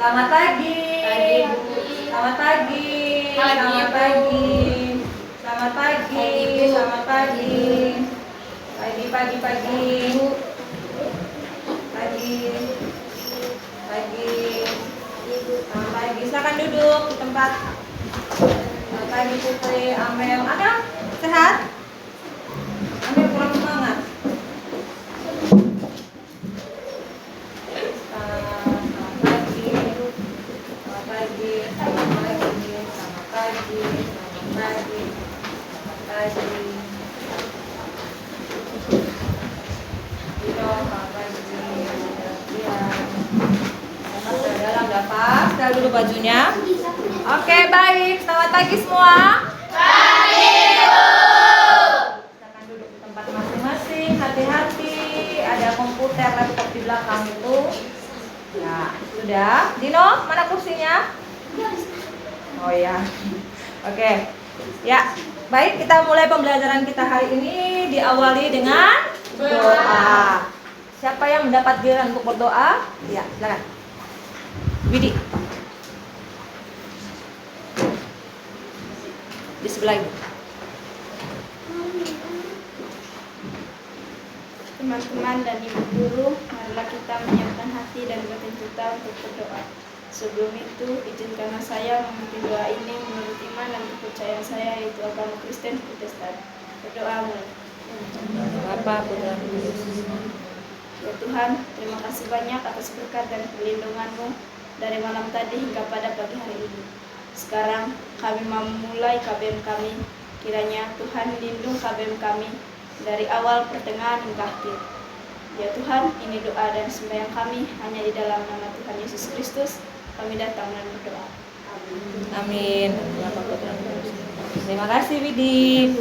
Selamat pagi. Pagi, Bu. Selamat pagi. Pagi, Selamat Bu. pagi. Selamat pagi. Pagi, Bu. Selamat pagi. Pagi, pagi, pagi. Pagi. Pagi. Selamat pagi. Silakan duduk di tempat. Selamat pagi Putri, Amel. Amel, sehat? Amel kurang semangat. Selamat pagi. Selamat pagi. Selamat pagi. Selamat pagi. Selamat pagi. Selamat pagi. Selamat pagi. Sudah dalam dapat. Setel dulu bajunya. Oke, baik. Selamat pagi semua. Pagi, Bu. Silakan duduk di tempat masing-masing. Hati-hati. Ada komputer, laptop di belakang itu. Ya, sudah. Dino, mana kursinya? Oh ya. Oke. Ya, baik. Kita mulai pembelajaran kita hari ini diawali dengan doa. Siapa yang mendapat giliran untuk berdoa? Ya, silakan. Widi. Di sebelah Ibu. Teman-teman dan ibu guru, marilah kita menyiapkan hati dan batin kita untuk berdoa. Sebelum itu, izinkanlah saya memimpin doa ini menurut iman dan kepercayaan saya, yaitu agama Kristen Protestan. Berdoa mulai. Bapa, Putra, Roh Kudus. Ya Tuhan, terima kasih banyak atas berkat dan perlindungan-Mu dari malam tadi hingga pada pagi hari ini. Sekarang kami memulai KBM kami. Kiranya Tuhan lindung KBM kami dari awal, pertengahan hingga akhir. Ya Tuhan, ini doa dan sembahyang kami hanya di dalam nama Tuhan Yesus Kristus. Kami datang dan berdoa. Amin. Amin. Bapa, Putra, Roh Kudus. Terima kasih Widi.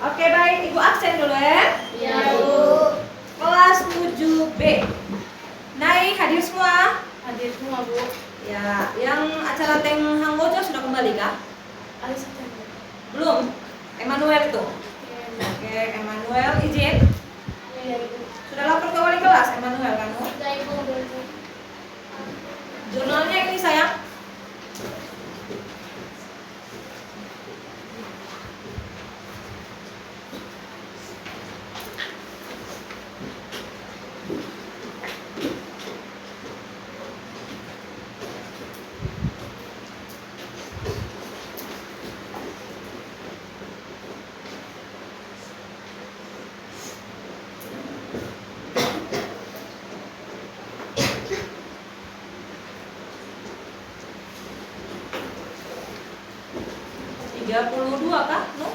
Oke, baik. Ibu absen dulu ya. Ya, Bu. Kelas 7B. Naik hadir semua. Hadir semua, Bu. Ya, yang acara Teng Hanggojo sudah kembali kah? Belum. Emmanuel itu. Oke, Emmanuel izin. Sudah lapor ke wali kelas Emmanuel kamu? Jurnalnya ini sayang. Dua kah? No?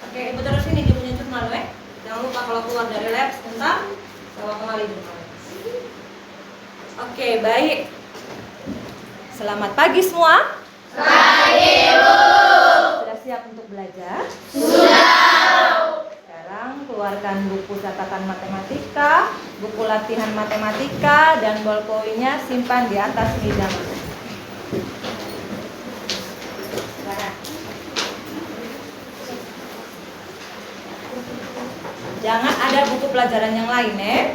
Oke, Ibu terus ini dia punya jurnal ya. Jangan lupa kalau keluar dari lab sebentar bawa kembali jurnal. Oke, baik. Selamat pagi semua. Pagi, Bu. Sudah siap untuk belajar? Sudah. Sekarang keluarkan buku catatan matematika, buku latihan matematika, dan ballpointnya simpan di atas meja. Jangan ada buku pelajaran yang lain ya.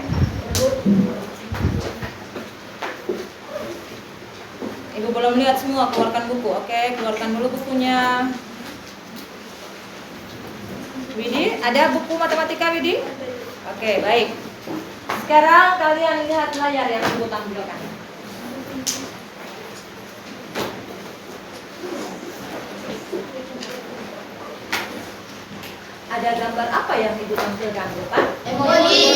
Ibu belum lihat semua, keluarkan buku. Oke, keluarkan dulu bukunya. Widi, ada buku matematika Widi? Oke, baik. Sekarang kalian lihat layar yang Ibu tampilkan. Ada gambar apa yang Ibu tampilkan, Pak? Emoji.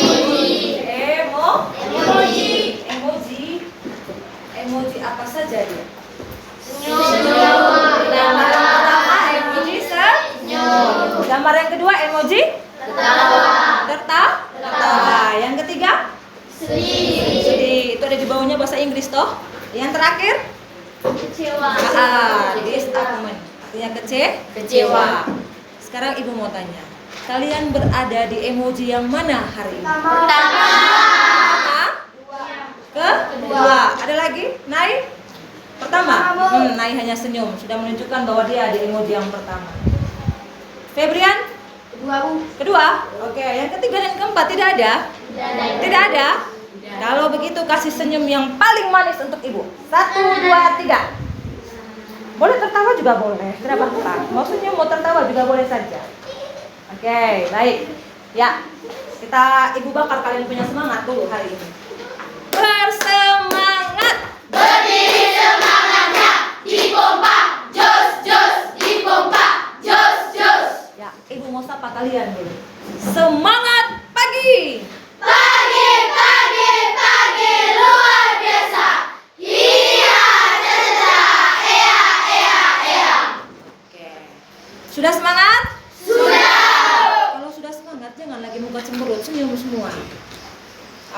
Emoji apa saja dia? Senyum. Gambar yang pertama emoji senyum. Gambar yang kedua emoji tertawa. Yang ketiga sedih. Itu ada di bawahnya bahasa Inggris toh. Yang terakhir Kecewa. disappointment. Artinya Kecewa. Sekarang Ibu mau tanya, kalian berada di emoji yang mana hari ini? Pertama. Kedua. Ada lagi? Nai? Pertama? Nai hanya senyum. Sudah menunjukkan bahwa dia di emoji yang pertama. Febrian? Kedua, Bu. Kedua? Oke. Yang ketiga dan keempat tidak ada? Tidak ada. Tidak ada? Kalau begitu kasih senyum yang paling manis untuk ibu. 1, 2, 3. Boleh tertawa juga boleh. Tidak apa-apa. Mau senyum, mau tertawa juga boleh saja. Oke, baik. Ya, ibu bakar kalian punya semangat dulu hari ini. Bersemangat. Berdiri semangatnya, dipompa, jos, jos, dipompa, jos, jos. Ya, ibu mau sapa kalian dulu. Semangat pagi. Pagi, pagi, pagi, luar biasa. Iya, cacata, ea, ea, ea. Oke. Sudah semangat? Sudah. Kalau sudah semangat jangan lagi muka cemberut, senyum semua.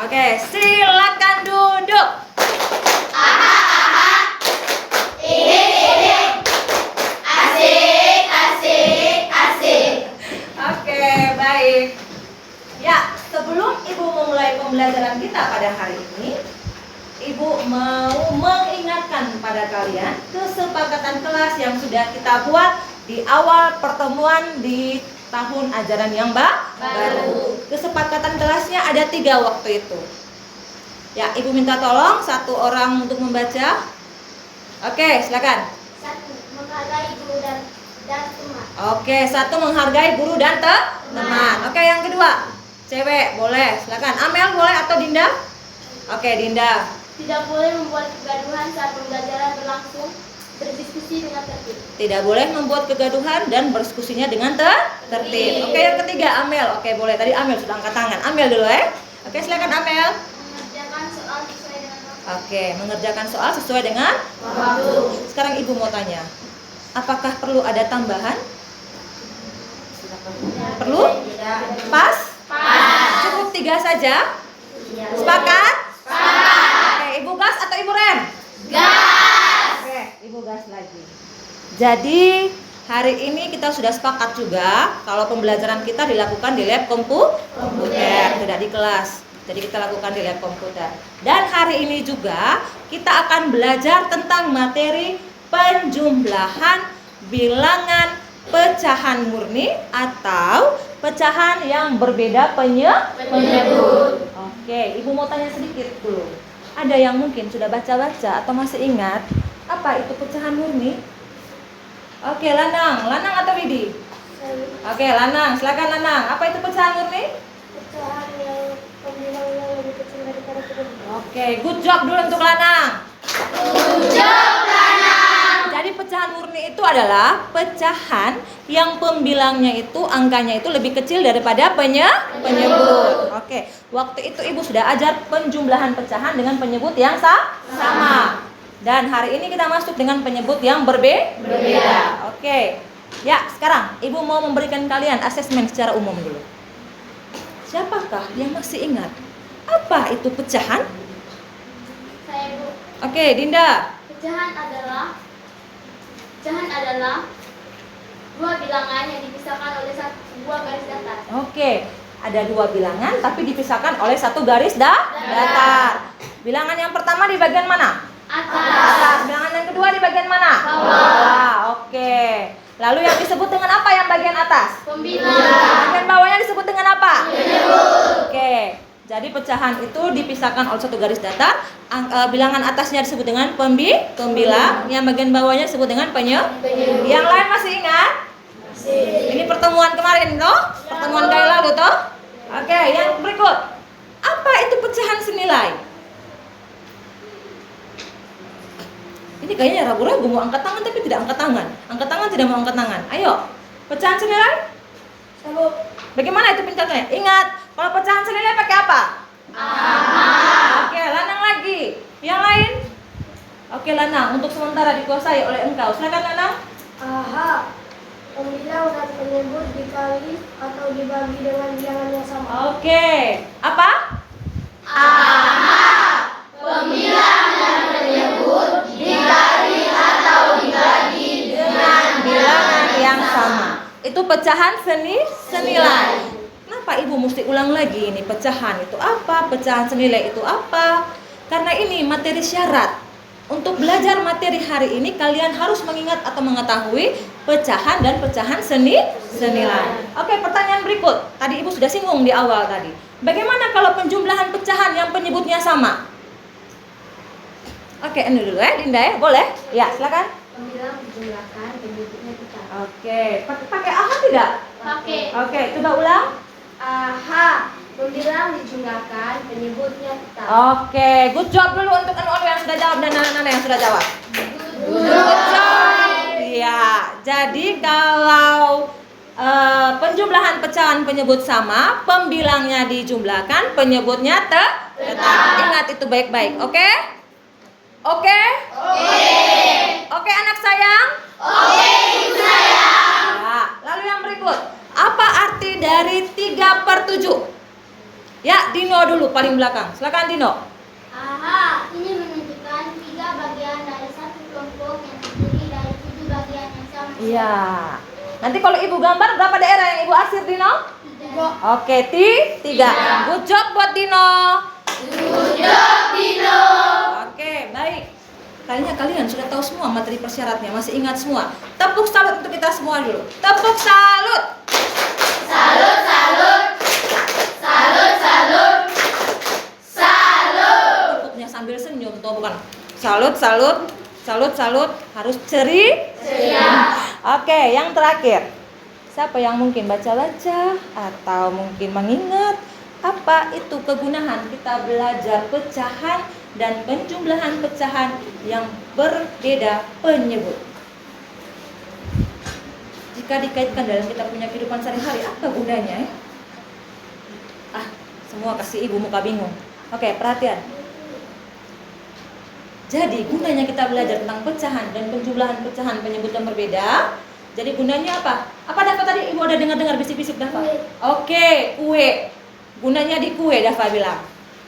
Oke, silakan duduk. Asik, asik, asik. Oke, baik. Ya, sebelum ibu memulai pembelajaran kita pada hari ini, ibu mau mengingatkan pada kalian kesepakatan kelas yang sudah kita buat di awal pertemuan di tahun ajaran yang baru. Kesepakatan kelasnya ada 3 waktu itu. Ya, ibu minta tolong 1 orang untuk membaca. Oke, silakan. 1. Menghargai guru dan teman. Oke, 1 menghargai guru dan teman. Oke, yang kedua, cewek boleh, silakan. Amel boleh atau Dinda? Oke, Dinda. Tidak boleh membuat kegaduhan saat pembelajaran berlangsung. Berdiskusi dengan tertib. Tidak boleh membuat kegaduhan dan berdiskusinya dengan tertib. Oke, yang ketiga, Amel. Oke, boleh. Tadi Amel sudah angkat tangan. Amel dulu ya. Oke, silakan Amel. Mengerjakan soal sesuai dengan waktu. Oke, mengerjakan soal sesuai dengan Waktu. Sekarang ibu mau tanya, apakah perlu ada tambahan? Perlu? Pas? Cukup 3 saja? Sepakat? Oke, ibu gas atau ibu rem? Gas. Oke, ibu gas lagi. Jadi hari ini kita sudah sepakat juga kalau pembelajaran kita dilakukan di lab komputer, tidak di kelas. Jadi kita lakukan di lab komputer. Dan hari ini juga kita akan belajar tentang materi penjumlahan bilangan pecahan murni atau pecahan yang berbeda penyebut. Oke, ibu mau tanya sedikit dulu. Ada yang mungkin sudah baca-baca atau masih ingat apa itu pecahan murni? Oke, Lanang atau Widi? Oke, Lanang, silakan Lanang. Apa itu pecahan murni? Pecahan yang pembilangnya lebih kecil daripada penyebut. Oke, good job dulu untuk Lanang. Jadi pecahan murni itu adalah pecahan yang pembilangnya itu angkanya itu lebih kecil daripada penyebut. Oke, waktu itu ibu sudah ajar penjumlahan pecahan dengan penyebut yang sama. Dan hari ini kita masuk dengan penyebut yang berbeda. Oke. Ya, sekarang ibu mau memberikan kalian asesmen secara umum dulu. Siapakah yang masih ingat apa itu pecahan? Saya Bu. Oke, Dinda. Pecahan adalah dua bilangan yang dipisahkan oleh sebuah garis datar. Oke, ada 2 bilangan tapi dipisahkan oleh 1 garis datar. Bilangan yang pertama di bagian mana? Atas. Bilangan yang kedua di bagian mana? Bawah. Oke. Lalu yang disebut dengan apa yang bagian atas? Pembilang. Bagian bawahnya disebut dengan apa? Penyebut. Oke. Jadi pecahan itu dipisahkan oleh 1 garis datar. Bilangan atasnya disebut dengan pembilang, yang bagian bawahnya disebut dengan penyebut. Yang lain masih ingat? Ini pertemuan kemarin toh? Pertemuan kali lalu toh? Oke, yang berikut. Apa itu pecahan senilai? Ini kayaknya ragu-ragu mau angkat tangan tapi tidak angkat tangan. Angkat tangan tidak mau angkat tangan. Ayo. Pecahan senilai? Bagaimana itu pecahannya? Ingat, kalau pecahan senilai pakai apa? Oke, Lanang lagi. Yang lain? Oke, Lanang, untuk sementara dikuasai oleh engkau. Silakan Lanang. Pembilang dan penyebut dikali atau dibagi dengan bilangan yang sama. Oke. Apa? Pembilang dan penyebut dikali atau dibagi dengan Bilangan yang sama. Itu pecahan senilai. Kenapa ibu mesti ulang lagi ini pecahan itu apa? Pecahan senilai itu apa? Karena ini materi syarat. Untuk belajar materi hari ini kalian harus mengingat atau mengetahui pecahan dan pecahan senilai. Oke, pertanyaan berikut. Tadi ibu sudah singgung di awal tadi. Bagaimana kalau penjumlahan pecahan yang penyebutnya sama? Oke, ini dulu ya, Dinda ya, boleh? Ya, silakan. Pembilang dijumlahkan, penyebutnya tetap. Oke, pakai aha tidak? Pakai. Oke, coba ulang. Aha. Pembilang dijumlahkan, penyebutnya tetap. Oke, good job dulu untuk anu-anu yang sudah jawab dan anak-anak yang sudah jawab. Good job. Iya, jadi kalau penjumlahan pecahan penyebut sama, pembilangnya dijumlahkan, penyebutnya tetap. Ingat itu baik-baik, oke? Oke? Oke anak sayang? Oke ibu sayang. Ya, lalu yang berikut, apa arti dari 3/7? Ya, Dino dulu paling belakang. Silakan Dino. Aha, ini menunjukkan 3 bagian dari satu kelompok yang terdiri dari 7 bagian yang sama. Iya. Nanti kalau ibu gambar berapa daerah yang ibu arsir Dino? 3. Oke, 3. Good job buat Dino. Good job, Dino. Oke, baik. Kayaknya kalian sudah tahu semua materi persyaratnya, masih ingat semua. Tepuk salut untuk kita semua dulu. Tepuk salut. Salut, salut. Salut, salut. Salut. Tepuknya sambil senyum tuh, bukan. Salut, salut. Salut, salut. Harus ceria. Oke, yang terakhir. Siapa yang mungkin baca-baca atau mungkin mengingat apa itu kegunaan kita belajar pecahan dan penjumlahan pecahan yang berbeda penyebut. Jika dikaitkan dalam kita punya kehidupan sehari-hari, apa gunanya? Semua kasih ibu muka bingung. Oke, perhatian. Jadi gunanya kita belajar tentang pecahan dan penjumlahan pecahan penyebut yang berbeda. Jadi gunanya apa? Apa Dafa tadi ibu ada dengar-dengar bisik-bisik Dafa? Oke, kue. Gunanya di kue Dafa bilang.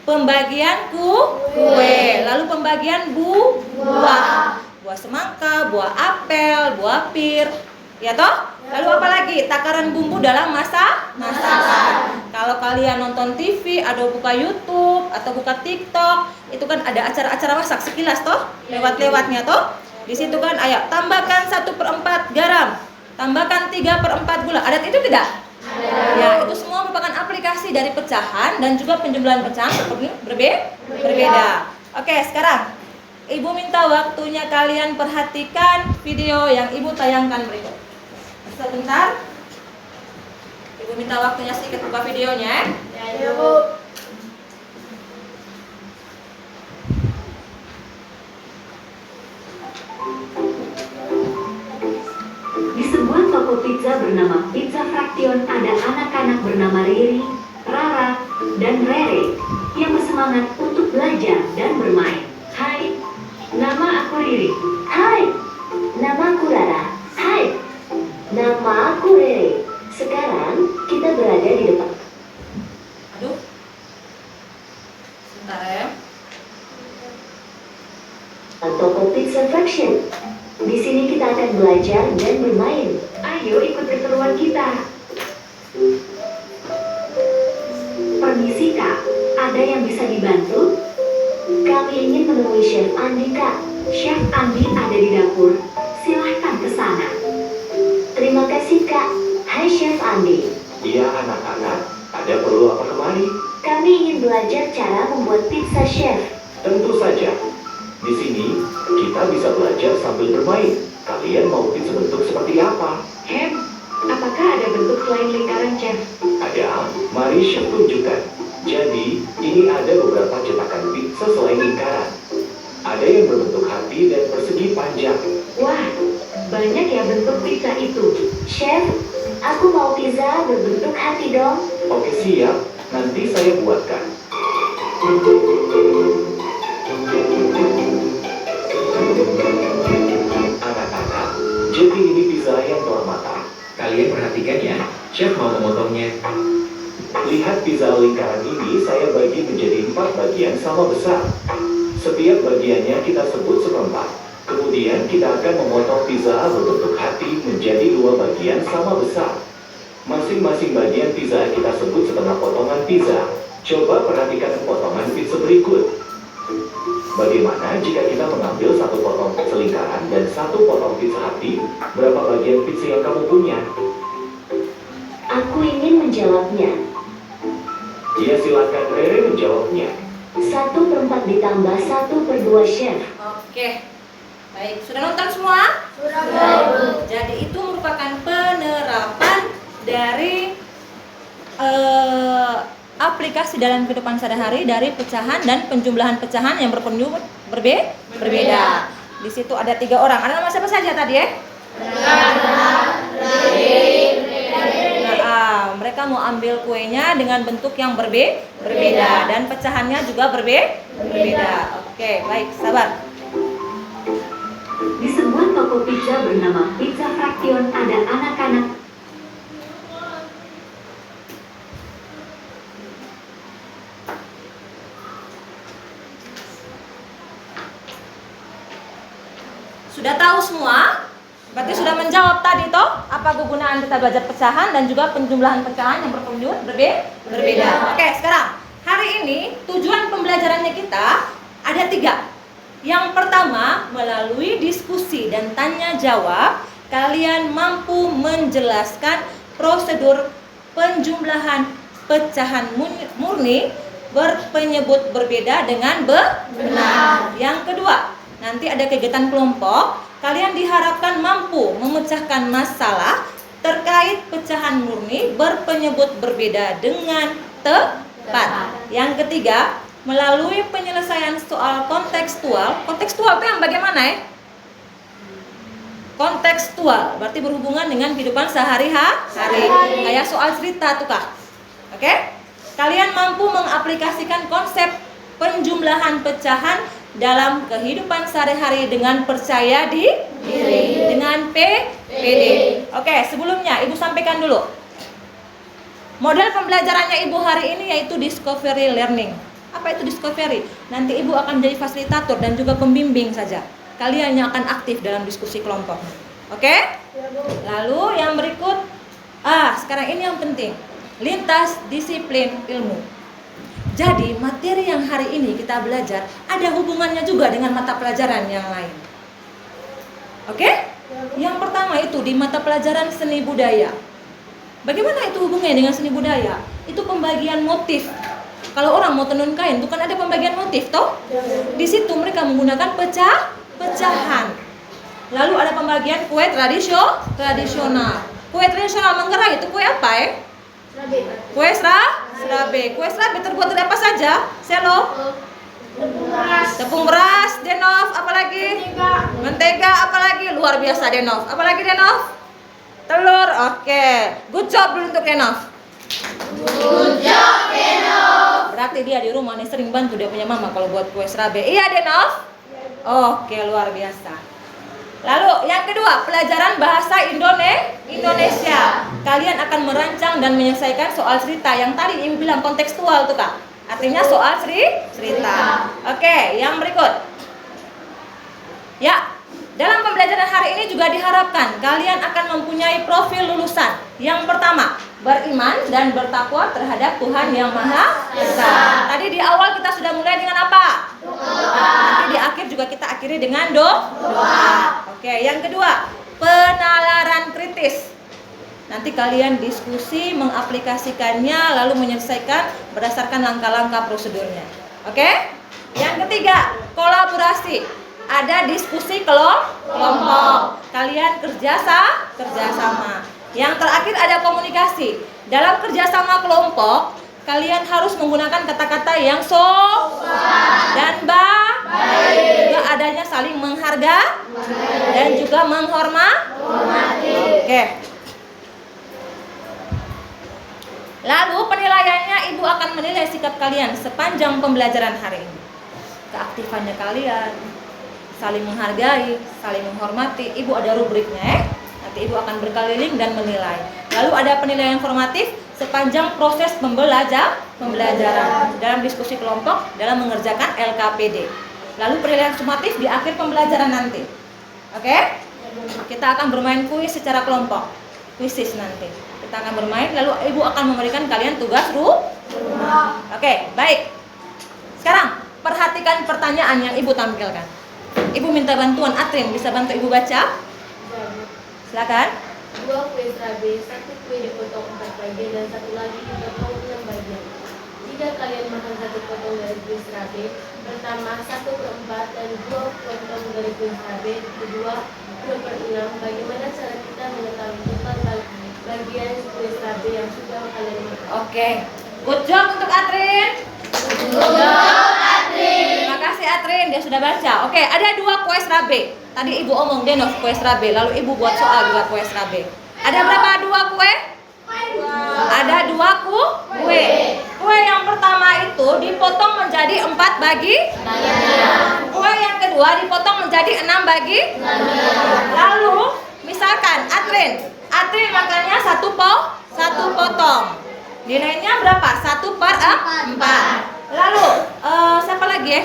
Pembagian kue. Lalu pembagian buah. Buah semangka, buah apel, buah pir. Ya toh? Lalu apa lagi? Takaran bumbu dalam masakan. Kalau kalian nonton TV, atau buka YouTube atau buka TikTok, itu kan ada acara-acara masak sekilas toh, lewat-lewatnya toh. Di situ kan ayo tambahkan 1/4 garam, tambahkan 3/4 gula. Ada itu tidak? Ada. Ya, itu semua merupakan aplikasi dari pecahan dan juga penjumlahan pecahan berbeda. Oke, sekarang Ibu minta waktunya kalian perhatikan video yang Ibu tayangkan berikut. Sebentar. Ibu minta waktunya sedikit buka videonya. Ya, Bu. Di sebuah toko pizza bernama Pizza Fraction ada anak-anak bernama Riri, Rara, dan Rere yang bersemangat untuk belajar dan bermain. Hai, nama aku Riri. Hai, nama aku Rara. Hai, nama aku Rere. Sekarang kita berada di depan. Aduh. Sebentar ya. Toko Pizza Fraction. Di sini kita akan belajar dan bermain. Ayo ikut keseruan kita. Permisi Kak, ada yang bisa dibantu? Kami ingin menemui Chef Andi Kak. Chef Andi ada di dapur. Silahkan ke sana. Terima kasih Kak. Hai Chef Andi. Iya anak-anak, ada perlu apa kemari? Kami ingin belajar cara membuat pizza Chef. Tentu saja. Di sini kita bisa belajar sambil bermain. Kalian mau pizza bentuk seperti apa? Chef, apakah ada bentuk selain lingkaran Chef? Ada, mari Chef tunjukkan. Jadi, ini ada beberapa cetakan pizza selain lingkaran. Ada yang berbentuk hati dan persegi panjang. Wah, banyak ya bentuk pizza itu. Chef, aku mau pizza berbentuk hati dong. Oke siap, nanti saya buatkan. Anak-anak, jadi ini pizza yang telah matang. Kalian perhatikan ya, Chef mau memotongnya. Lihat pizza lingkaran ini saya bagi menjadi 4 bagian sama besar. Setiap bagiannya kita sebut seperempat. Kemudian kita akan memotong pizza berbentuk hati menjadi 2 bagian sama besar. Masing-masing bagian pizza kita sebut setengah potongan pizza. Coba perhatikan potongan pizza berikut. Bagaimana jika kita mengambil 1 potong pizza lingkaran dan 1 potong pizza hati? Berapa bagian pizza yang kamu punya? Aku ingin menjawabnya. Ya silakan Rere menjawabnya. 1/4 ditambah 1/2 chef. Oke. Baik, sudah nonton semua? Sudah, Bu. Jadi itu merupakan penerapan dari aplikasi dalam kehidupan sehari-hari dari pecahan dan penjumlahan pecahan yang berpenjumlah berbeda. Di situ ada 3 orang. Ada nama siapa saja tadi ya? Mereka mau ambil kuenya dengan bentuk yang berbeda dan pecahannya juga berbeda. Oke, baik, sabar. Di sebuah toko pizza bernama Pizza Fraction ada anak-anak. Sudah tahu semua? Berarti sudah menjawab tadi toh apa kegunaan kita belajar pecahan dan juga penjumlahan pecahan yang berpenjumlah berbeda. Oke, sekarang hari ini tujuan pembelajarannya kita ada 3. Yang pertama, melalui diskusi dan tanya jawab, kalian mampu menjelaskan prosedur penjumlahan pecahan murni berpenyebut berbeda dengan benar. Yang kedua, nanti ada kegiatan kelompok. Kalian diharapkan mampu memecahkan masalah terkait pecahan murni berpenyebut berbeda dengan tepat. Yang ketiga, melalui penyelesaian soal kontekstual. Kontekstual itu yang bagaimana ya? Kontekstual berarti berhubungan dengan kehidupan sehari-hari. Kayak soal cerita tuh Kak. Oke? Kalian mampu mengaplikasikan konsep penjumlahan pecahan dalam kehidupan sehari-hari dengan percaya diri, dengan PD. Oke, sebelumnya Ibu sampaikan dulu. Model pembelajarannya Ibu hari ini yaitu discovery learning. Apa itu discovery? Nanti Ibu akan jadi fasilitator dan juga pembimbing saja. Kalian yang akan aktif dalam diskusi kelompok. Oke? Lalu yang berikut, sekarang ini yang penting. Lintas disiplin ilmu. Jadi materi yang hari ini kita belajar ada hubungannya juga dengan mata pelajaran yang lain. Oke? Yang pertama itu di mata pelajaran seni budaya. Bagaimana itu hubungannya dengan seni budaya? Itu pembagian motif. Kalau orang mau tenun kain, itu kan ada pembagian motif toh? Di situ mereka menggunakan pecahan. Lalu ada pembagian kue tradisional. Kue tradisional Manggarai itu kue apa ya? Kue serabe. Kue serabe terbuat dari apa saja? Selo, tepung beras, Denov, apalagi? Mentega, apalagi? Luar biasa Denov. Apalagi Denov? Telur. Oke. Good job dulu untuk Denov. Good job, Denov. Berarti dia di rumah nih sering bantu dia punya mama kalau buat kue serabe. Iya Denov? Oke, luar biasa. Lalu yang kedua, pelajaran bahasa Indonesia. Kalian akan merancang dan menyelesaikan soal cerita yang tadi Ibu bilang kontekstual tuh Kak. Artinya soal cerita. Oke, yang berikut. Ya, dalam pembelajaran hari ini juga diharapkan kalian akan mempunyai profil lulusan. Yang pertama, beriman dan bertakwa terhadap Tuhan Yang Maha Esa. Tadi di awal kita sudah mulai dengan apa? Nanti di akhir juga kita akhiri dengan doa. Oke, yang kedua, penalaran kritis. Nanti kalian diskusi, mengaplikasikannya, lalu menyelesaikan berdasarkan langkah-langkah prosedurnya. Oke? Yang ketiga, kolaborasi. Ada diskusi kelompok. Kalian kerjasama. Yang terakhir ada komunikasi. Dalam kerjasama kelompok, kalian harus menggunakan kata-kata yang sopan dan baik. Juga adanya saling menghargai dan juga menghormati. Oke. Lalu penilaiannya Ibu akan menilai sikap kalian sepanjang pembelajaran hari ini. Keaktifannya kalian, saling menghargai, saling menghormati. Ibu ada rubriknya Nanti Ibu akan berkeliling dan menilai. Lalu ada penilaian formatif sepanjang proses pembelajaran dalam diskusi kelompok dalam mengerjakan LKPD. Lalu penilaian sumatif di akhir pembelajaran nanti. Oke? Kita akan bermain kuis secara kelompok. Kuisis nanti. Kita akan bermain lalu Ibu akan memberikan kalian tugas rumah. Oke, baik. Sekarang perhatikan pertanyaan yang Ibu tampilkan. Ibu minta bantuan Atrin, bisa bantu Ibu baca? Silakan. 2 kue serabe, 1 kue dipotong 4 bagian dan 1 lagi dipotong 6 bagian. Jika kalian makan 1 potong dari kuis rabe pertama 1/4 dan 2 potong dari kuis rabe kedua 2/6, bagaimana cara kita mengetahui total bagian kuis rabe yang sudah kalian makan? Oke, good job untuk Atrin. Good job, Atrin. Terima kasih Atrin, dia sudah baca. Oke, ada 2 kue serabe. Tadi ibu omong Denov kue serabe, lalu ibu buat soal 2 kue serabe. Ada berapa 2 kue? Ada 2 kue. Kue yang pertama itu dipotong menjadi 4 bagi. Kue yang kedua dipotong menjadi 6 bagi. Lalu misalkan Atrin makannya 1 potong. Nilainya berapa? 1/4. Lalu siapa lagi ya?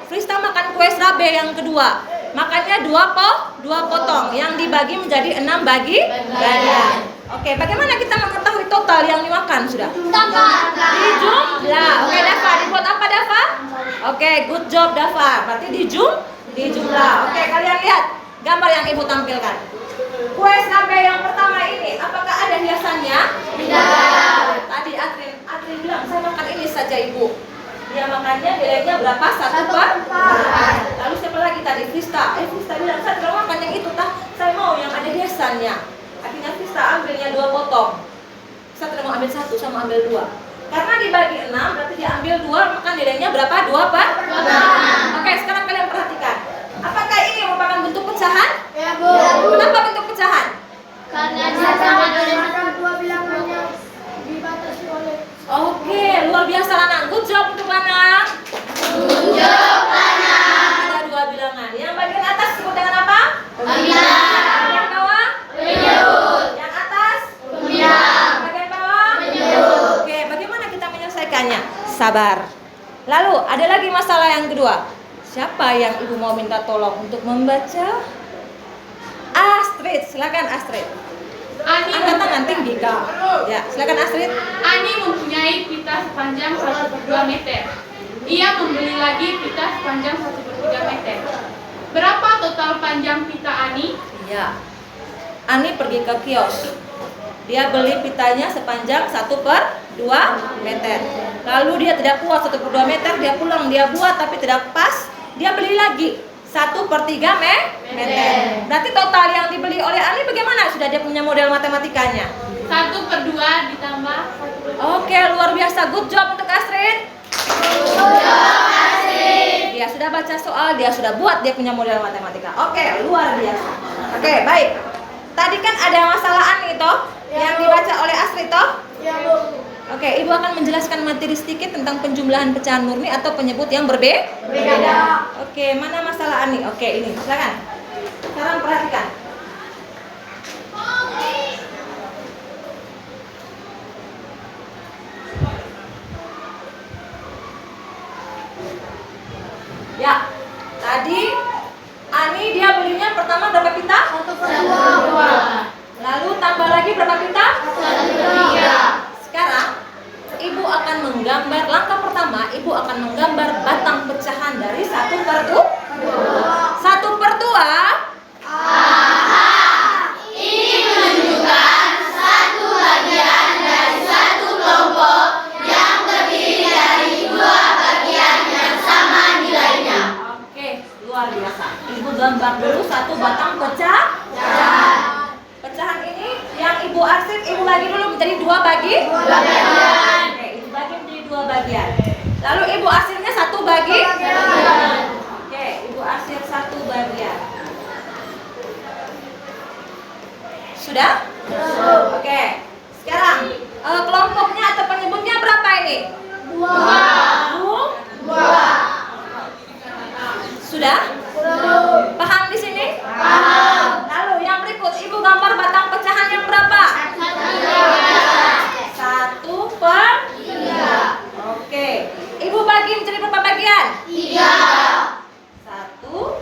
Frista makan kue serabe yang kedua. Makannya 2 potong yang dibagi menjadi 6 bagian. Oke, bagaimana kita mengetahui total yang dimakan sudah? Dijumlah. Oke, Dava, dibuat apa Dava? Oke, good job Dava. Berarti dijumlah. Oke, kalian lihat gambar yang ibu tampilkan. Kue serabe yang pertama ini, apakah ada hiasannya? Tidak. Tadi Atrin bilang, saya makan ini saja ibu. Dia makannya nilainya berapa? 1/4. Lalu siapa lagi tadi? Frista bilang, saya tidak makan yang itu, saya mau yang ada hiasannya. Akhirnya Frista ambilnya 2 potong. Saya tidak mau ambil 1, saya mau ambil 2. Karena dibagi 6, berarti dia ambil 2, maka nilainya berapa? 2/6. Oke, sekarang kalian perhatikan. Apakah ini merupakan bentuk pecahan? Ya, Bu. Kenapa bentuk pecahan? Karena ada 2 bilangannya dibatasi oleh. Oke, luar biasa Lanang. Good job untuk Lanang. Good job, Lanang. Ada 2 bilangan. Yang bagian atas disebut dengan apa? Pembilang. Yang bawah? Menyebut. Yang atas? Pembilang. Bagian bawah? Menyebut. Oke, bagaimana kita menyelesaikannya? Sabar. Lalu ada lagi masalah yang kedua. Siapa yang ibu mau minta tolong untuk membaca? Astrid, silakan Astrid. Angkat tangan tinggi kak. Ya, silakan Astrid. Ani mempunyai pita sepanjang 1/2 meter. Ia membeli lagi pita sepanjang 1/3 meter. Berapa total panjang pita Ani? Iya. Ani pergi ke kios. Dia beli pitanya sepanjang 1/2 meter. Lalu dia tidak puas 1/2 meter, dia pulang, dia buat tapi tidak pas. Dia beli lagi 1/3 meter. Berarti total yang dibeli oleh Ani bagaimana? Sudah dia punya model matematikanya. 1/2 ditambah 1/2. Oke, luar biasa. Good job untuk Astrid. Dia sudah baca soal, dia sudah buat, dia punya model matematika. Oke, luar biasa. Oke, baik. Tadi kan ada masalah Ani toh, yang dibaca oleh Astrid toh? Ya, Bu. Oke, ibu akan menjelaskan materi sedikit tentang penjumlahan pecahan murni atau penyebut yang Berbeda. Oke, mana masalah Ani? Oke, ini, silakan. Sekarang perhatikan. Ya, tadi Ani dia belinya pertama berapa pita? 1/2. Lalu tambah lagi berapa pita? 1/3. Sekarang ibu akan menggambar, langkah pertama ibu akan menggambar batang pecahan dari 1/2. 1/2. Ini menunjukkan satu bagian dari satu kelompok yang terdiri dari 2 bagian yang sama nilainya. Oke, luar biasa. Ibu gambar dulu 1 batang pecahan. Pecahan ini yang ibu arsip, ibu bagi dulu menjadi 2 bagian. Oke, ibu bagi menjadi 2 bagian. Lalu ibu arsipnya 1 bagian. Oke, ibu arsip 1 bagian. Sudah? Oke. Sekarang kelompoknya atau penyebutnya berapa ini? 2. Sudah? Paham di sini? Paham. Lalu yang berikut, ibu gambar batang pecahan yang berapa? 1/3. Oke. Ibu bagi menjadi berapa bagian? 3. 1,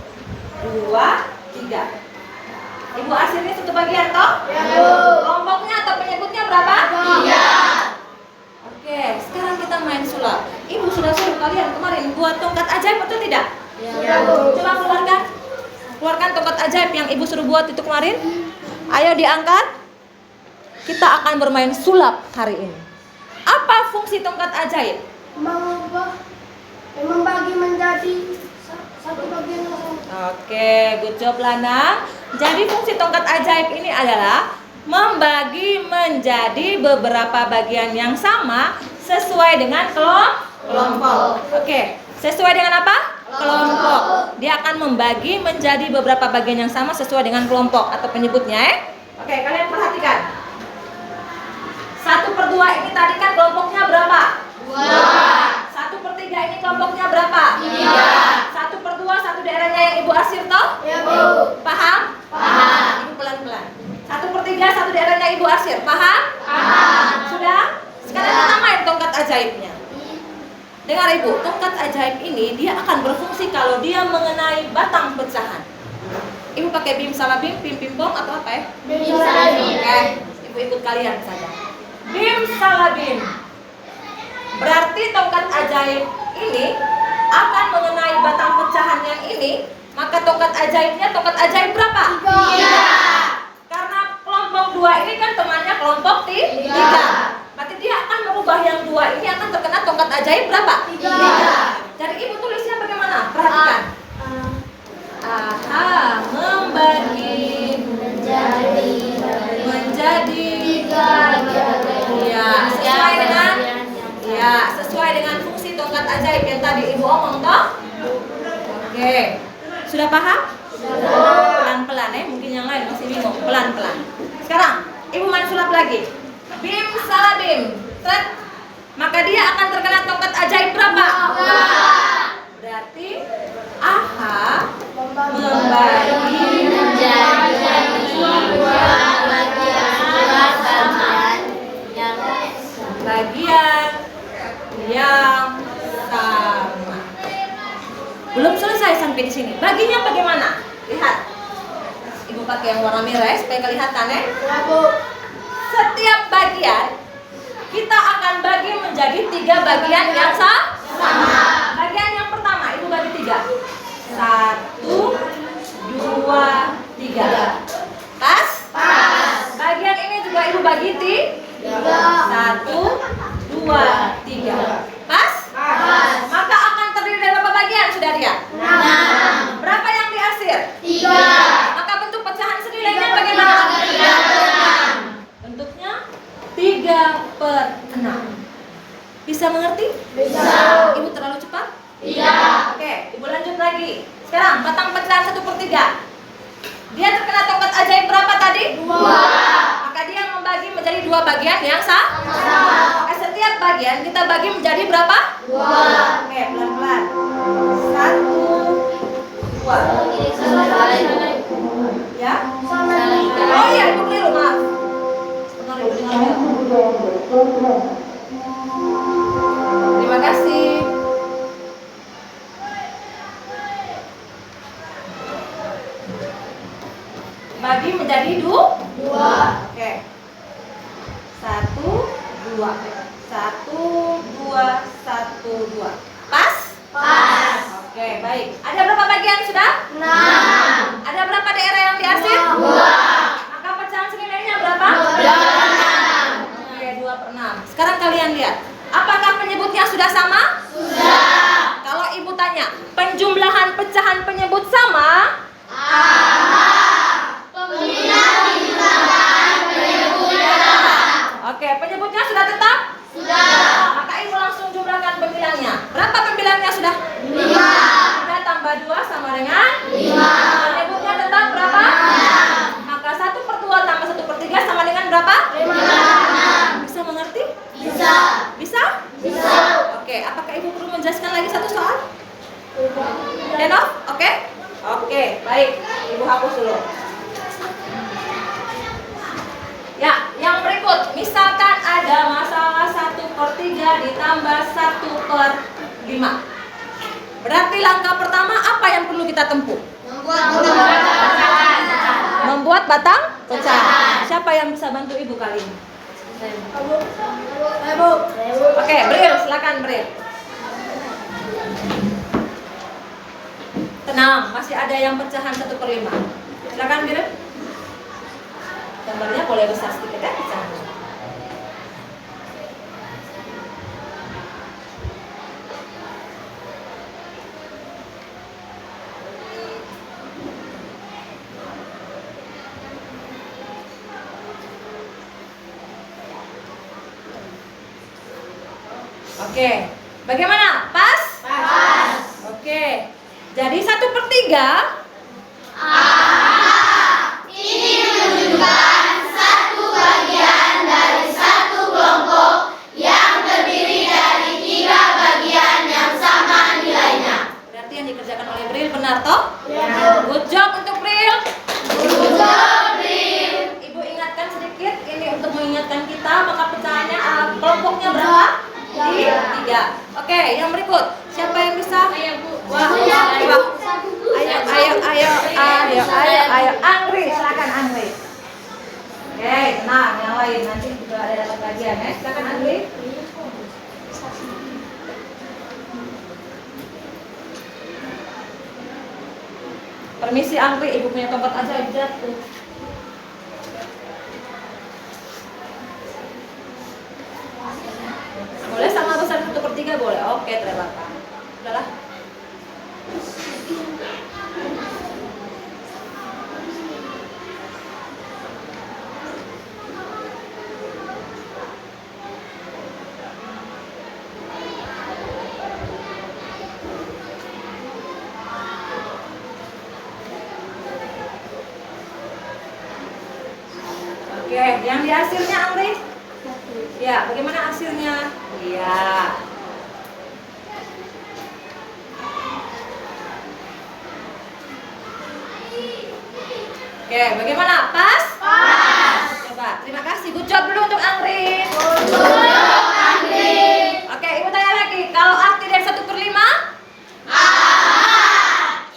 2, 3. Ibu arsipnya 1 bagian toh? Ya, Bu. Kelompoknya atau penyebutnya berapa? 3. Oke, sekarang kita main sulap. Ibu sudah suruh kalian kemarin buat tongkat ajaib, betul tidak? Ya, Bu. Coba keluarkan tongkat ajaib yang ibu suruh buat itu kemarin. Ayo diangkat. Kita akan bermain sulap hari ini. Apa fungsi tongkat ajaib? Membagi menjadi satu bagian yang sama. Oke, good job Lana. Jadi fungsi tongkat ajaib ini adalah membagi menjadi beberapa bagian yang sama sesuai dengan kelompok. Oke, sesuai dengan apa? Kelompok. Dia akan membagi menjadi beberapa bagian yang sama sesuai dengan kelompok atau penyebutnya. Oke, kalian perhatikan. 1/2 ini tadi kan kelompoknya berapa? 2. 1/3 ini kelompoknya berapa? 3. 1/2 satu daerahnya yang Ibu arsir toh? Ya, Bu. Paham? Paham. Ibu pelan-pelan. 1/3 satu daerahnya Ibu arsir. Paham? Paham. Sudah? Sekarang kita main tongkat ajaibnya. Dengar Ibu, tongkat ajaib ini dia akan berfungsi kalau dia mengenai batang pecahan. Ibu pakai bim salabim, bim pimpong atau apa ya? Bim salabim. Oke, Ibu ikut kalian saja. Bim salabim. Berarti tongkat ajaib ini akan mengenai batang pecahan yang ini, maka tongkat ajaibnya tongkat ajaib berapa? 3. Karena kelompok 2 ini kan temannya kelompok 3. Berarti dia akan merubah yang 2 ini akan terkena tongkat ajaib berapa? 3. Jadi Ibu tulisnya bagaimana? Perhatikan. Aha, membagi menjadi 3. sesuai dengan fungsi tongkat ajaib yang tadi Ibu omong toh? Oke. Sudah paham? Pelan-pelan mungkin yang lain masih bingung. Pelan-pelan. Sekarang Ibu main sulap lagi. Bim salabim. Tret. Maka dia akan terkena tongkat ajaib berapa? 2. Berarti aha membagi menjadi 2 bagian yang sama. Belum selesai sampai di sini. Baginya bagaimana? Lihat. Ibu pakai yang warna merah supaya kelihatan ya. Setiap bagian kita akan bagi menjadi 3 bagian yang sama. Bagian yang pertama Ibu bagi 3. 1, 2, 3. Pas? Bagian ini juga Ibu bagi 1, 2, 3. Pas? Maka akan terdiri dari berapa bagian sudah lihat? 6. Berapa yang diarsir? 3. Maka bentuk pecahan senilainya bagaimana? 3/6. Bentuknya 3/6. Bisa mengerti? Bisa. Ibu terlalu cepat? Iya. Oke, Ibu lanjut lagi. Sekarang batang pecahan 1/3. Dia terkena tongkat ajaib berapa tadi? 2. Maka dia membagi menjadi 2 bagian yang sama. Oke, setiap bagian kita bagi menjadi berapa? 2. Oke, pelan-pelan. 1, 2. Ya? Oh iya, Ibu keliru, maaf. Benar, Ibu dengar. Terima kasih. Bagi menjadi 2. Oke. 1, 2. 1, 2, 1, 2. Pas? Oke, baik. Ada berapa bagian sudah? 6. Ada berapa daerah yang diarsir? 2. Maka pecahan senilainya berapa? 2/6. Oke, 2/6. Sekarang kalian lihat. Apakah penyebutnya sudah sama? Sudah. Kalau Ibu tanya, penjumlahan pecahan penyebut sama? Oke, penyebutnya sudah tetap? Sudah. Maka Ibu langsung jumlahkan pembilangnya. Berapa pembilangnya sudah? 5. 3 tambah 2 sama dengan 5. Penyebutnya tetap berapa? 6. Maka 1/2 tambah 1/3 sama dengan berapa? 5/6. Bisa mengerti? Bisa. Bisa? Bisa. Oke, apakah Ibu perlu menjelaskan lagi satu soal? Denov? Oke? Oke, baik. Ibu hapus dulu. Ya, yang berikut. Misalkan ada masalah 1/3 ditambah 1/5. Berarti langkah pertama apa yang perlu kita tempuh? Membuat batang pecahan. Siapa yang bisa bantu Ibu kali ini? Oke, Bril, silakan Bril. Tenang, masih ada yang pecahan 1/5. Silakan Bril. Gambarnya boleh besar sedikit ya pecahan. Oke. Bagaimana? Pas? Pas. Oke. Jadi 1/3. Ini menunjukkan satu bagian dari satu kelompok yang terdiri dari 3 bagian yang sama nilainya. Berarti yang dikerjakan oleh Bril benar toh? Ya. Good job untuk Bril. Good job, Bril. Ibu ingatkan sedikit ini untuk mengingatkan kita maka pecahannya kelompoknya berapa? 3. Oke, yang berikut. Siapa yang bisa? Wah, ayo, Angri, silakan Angri. Oke, tenang, yang lain nanti juga ada dapat kajian ya. Silakan Angri. Permisi Angri, ibu punya tongkat aja jatuh. Boleh sama besar 1/3 boleh. Oke, terlepas. Udahlah. Oke, yang di hasilnya Amri? Ya, bagaimana hasilnya? Iya. Oke, bagaimana? Pas? Pas. Coba, terima kasih. Good job dulu untuk Angri. Good job, Angri. Oke, ibu tanya lagi. Kalau arti dari 1/5?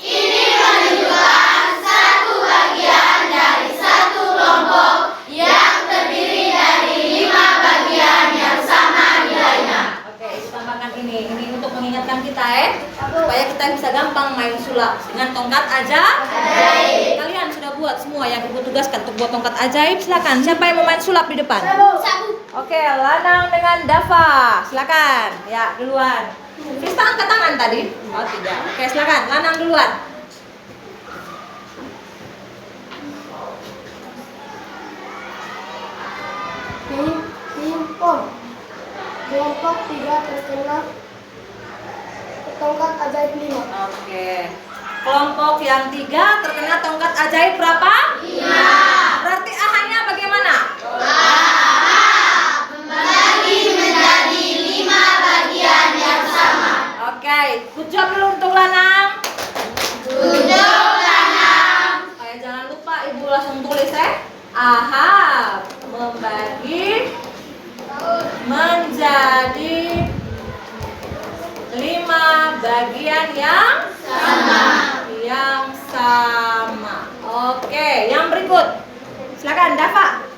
Ini menunjukkan satu bagian dari satu kelompok yang terdiri dari 5 bagian yang sama nilainya. Oke, ibu tambahkan ini. Ini untuk mengingatkan kita supaya kita bisa gampang main sulap dengan tongkat ajaib. Kalian sudah buat semua yang ibu tugaskan untuk buat tongkat ajaib. Silakan. Siapa yang mau main sulap di depan? Oke, Lanang dengan Dava. Silakan. Ya, duluan. Kita angkat tangan tadi. Oh, tidak. Oke, silakan. Lanang duluan. Pingpong. Kelompok 3 terkena tongkat ajaib 5. Oke. Kelompok yang 3 terkena tongkat ajaib berapa? 5. Berarti ahanya bagaimana? Membagi menjadi 5 bagian yang sama. Oke, good job dulu untuk Lanang. Good job, Lanang. Jangan lupa ibu langsung tulis aha, membagi menjadi 5 bagian yang sama. Oke, yang berikut. Silakan Dava.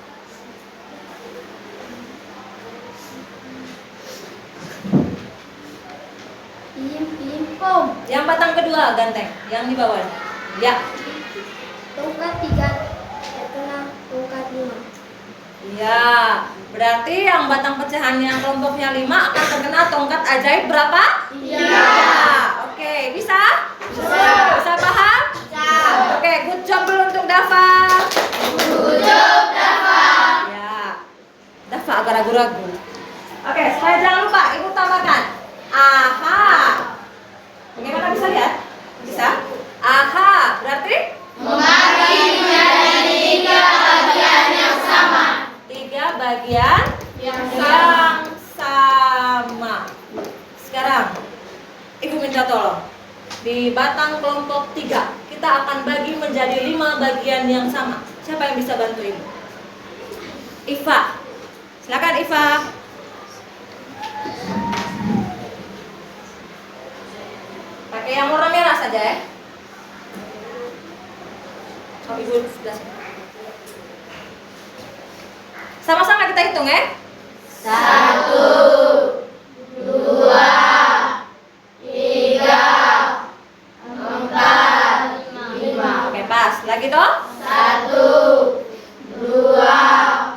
Pingpong. Yang batang kedua ganteng, yang di bawah. Ya. Tongkat 3 terkena tongkat 5. Iya, berarti yang batang pecahannya yang kelompoknya 5 akan terkena tongkat ajaib berapa? Iya. Oke, bisa? Bisa paham? Bisa. Oke, good job dulu untuk Dava. Good job, Dava. Ya, Dava agak ragu-ragu. Oke, supaya jangan lupa, ibu tambahkan. Aha. Bagaimana bisa lihat? Bisa? Aha, berarti? Membagi menjadi 3 bagian yang sama. 3 bagian yang sama. Sekarang, ibu minta tolong. Di batang kelompok 3, kita akan bagi menjadi 5 bagian yang sama. Siapa yang bisa bantu ibu? Iva. Silakan Iva. Pakai yang warna merah saja ya. Oh, ibu sebelah sini. Sama-sama kita hitung ya. 1, 2, 3, 4, 5. Oke, pas. Lagi toh? 1, 2,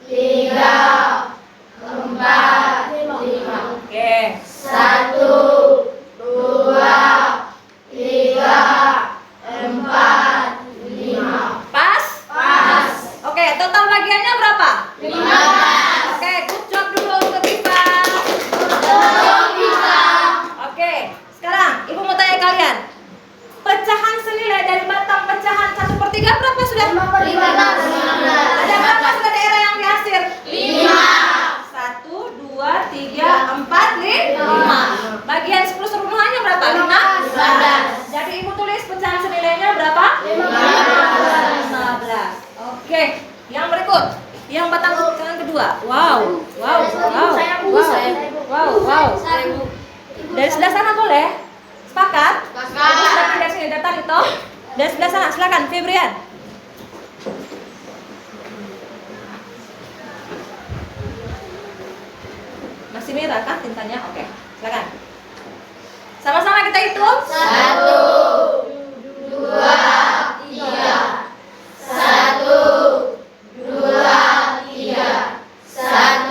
3, 4, 5. Oke. 1, 2, 3, 4, 5. Pas? Pas. Oke, total bagiannya berapa? 15. Oke, good job dulu untuk Iva. Good job. kerukut. Yang batang tangan kedua. Wow. Wow. Wow. Wow. Wow. Wow. Dari sebelah sana boleh? Sepakat? Sepakat. Dari sini datang itu. Dari sebelah sana, silakan Febrian. Masih merah kah tintanya? Oke, silakan. Sama-sama kita hitung. 1, 2, 3. 1, 2, 3. 1,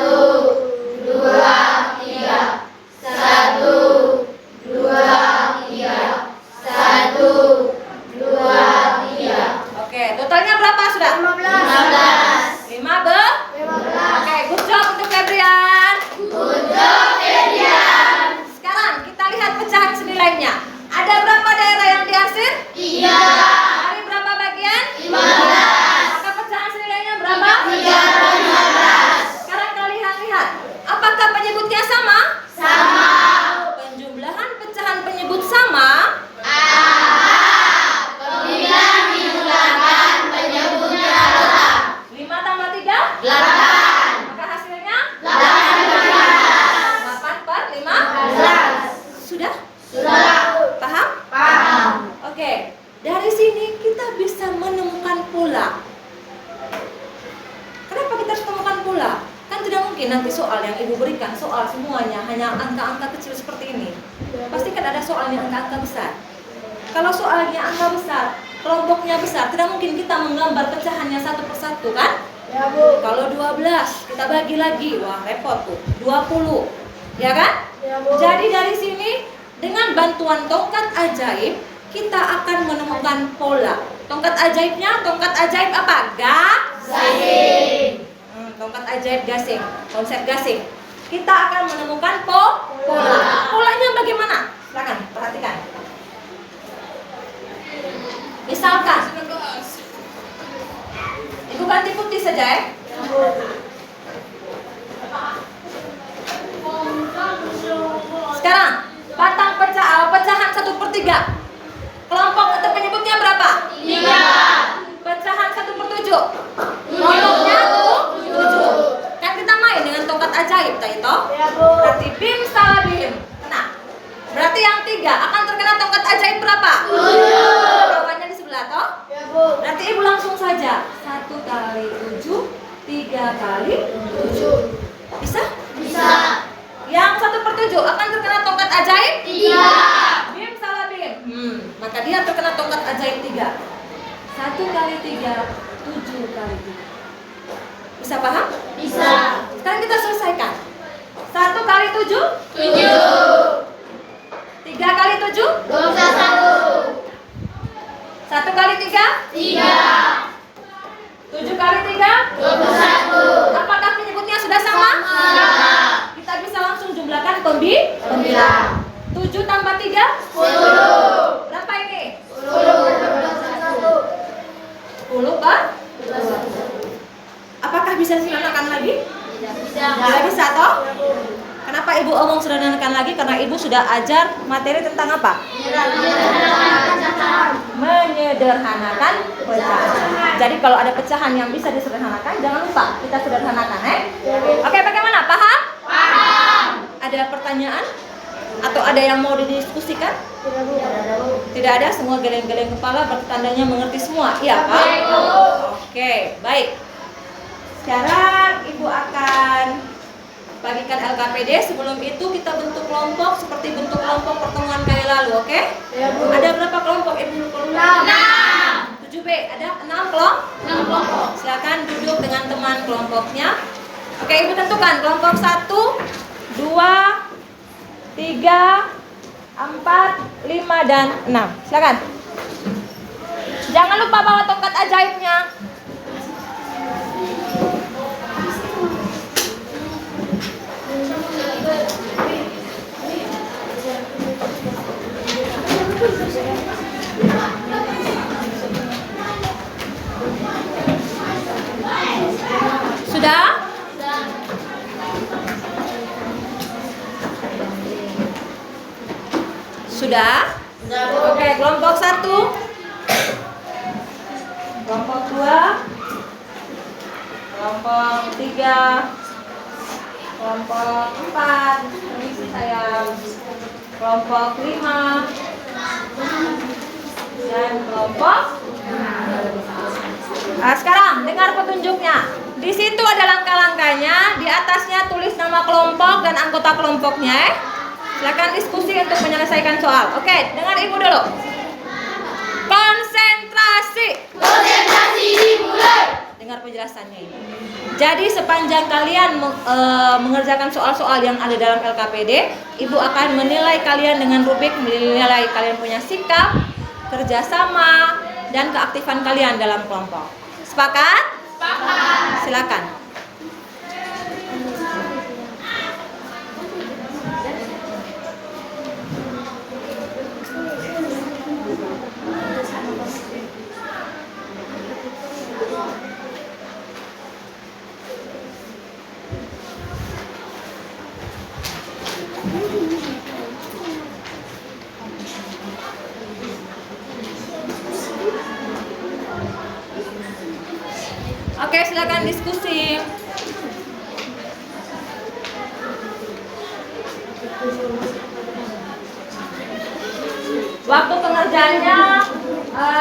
2, 3. 1, 2, 3. 1, 2, 3. Oke, totalnya berapa sudah? 15. 15. Oke, good job untuk Febrian. Good job, Edian. Sekarang kita lihat pecahan senilainya. Ada berapa daerah yang diarsir? 3. Dari berapa bagian? 15. Maka pecahan senilainya berapa? 3/15. Sekarang kalian lihat, apakah penyebutnya sama? Sama. Penjumlahan pecahan penyebut sama. Apabila dijumlahkan penyebutnya tetap. 5 tambah 3? 8. Maka hasilnya? 8/15. 8 per 15. Sudah? Sudah. Paham? Paham. Oke, dari sini kita bisa menemukan pola. Kenapa kita harus menemukan pola? Kan tidak mungkin nanti soal yang ibu berikan, soal semuanya hanya angka-angka kecil seperti ini. Pasti kan ada soalnya angka-angka besar. Kalau soalnya angka besar, kelompoknya besar, tidak mungkin kita menggambar pecahannya satu persatu kan? Ya, Bu. Kalau 12, kita bagi lagi, wah repot tuh, 20, ya kan? Ya, Bu. Jadi dari sini, dengan bantuan tongkat ajaib, kita akan menemukan pola. Tongkat ajaibnya, tongkat ajaib apa? Gasing. Tongkat ajaib gasing, konsep gasing. Kita akan menemukan pola. Polanya bagaimana? Silakan perhatikan. Misalkan, ibu ganti putih saja ya. Sekarang batang pecahan 1/3. Kelompok atau penyebutnya berapa? 3. Pecahan 1/7. Kelompoknya tuh 7. Kan kita main dengan tongkat ajaib tadi toh. Ya, Bu. Berarti bim salah bim. Kena. Berarti yang 3 akan terkena tongkat ajaib berapa? 7. Kawannya di sebelah toh. Ya, Bu. Berarti ibu langsung saja 1 kali 7, 3 kali 7. Bisa? Bisa. Yang 1/7 akan terkena tongkat ajaib? 3. Bim salah bim. Maka dia terkena tongkat ajaib 3. 1 kali 3, 7 kali 3. Bisa paham? Bisa. Sekarang kita selesaikan. 1 kali 7, 7. 3 kali 7, 21. 1 kali 3, 3. 7 kali 3. 21. Apakah penyebutnya sudah sama? Sama. Kita bisa langsung jumlahkan pembilang. 7 tambah 3, 10. berapa ini? 10. 10 Pak? Apakah bisa disederhanakan lagi? Bisa. Tidak bisa toh? Kenapa ibu omong sederhanakan lagi? Karena ibu sudah ajar materi tentang apa? Menyederhanakan pecahan. Jadi kalau ada pecahan yang bisa disederhanakan, jangan lupa kita sederhanakan Oke, bagaimana? Paham? Paham. Ada pertanyaan? Atau ada yang mau didiskusikan? Tidak ada, semua geleng-geleng kepala bertandanya mengerti semua. Iya, Pak? Oke, baik. Sekarang ibu akan bagikan LKPD. Sebelum itu kita bentuk kelompok seperti bentuk kelompok pertemuan kali lalu, oke? Ada berapa kelompok ibu? 6. 7B, ada 6 kelompok? 6 kelompok. Silakan duduk dengan teman kelompoknya. Oke, ibu tentukan kelompok 1, 2, 3, 4, 5, dan 6. Silakan. Jangan lupa bawa tongkat ajaibnya. Sudah? Sudah? Oke, kelompok 1, kelompok 2, Kelompok 3, kelompok 4, permisi sayang, kelompok 5, dan kelompok 6. Sekarang dengar petunjuknya. Di situ ada langkah-langkahnya. Di atasnya tulis nama kelompok dan anggota kelompoknya. Silakan diskusi untuk menyelesaikan soal. Oke, dengar ibu dulu. Konsentrasi. Konsentrasi dimulai. Dengar penjelasannya ibu. Jadi sepanjang kalian mengerjakan soal-soal yang ada dalam LKPD, ibu akan menilai kalian dengan rubrik menilai kalian punya sikap, kerjasama, dan keaktifan kalian dalam kelompok. Sepakat? Sepakat. Silakan. Oke, silakan diskusi. Waktu pengerjaannya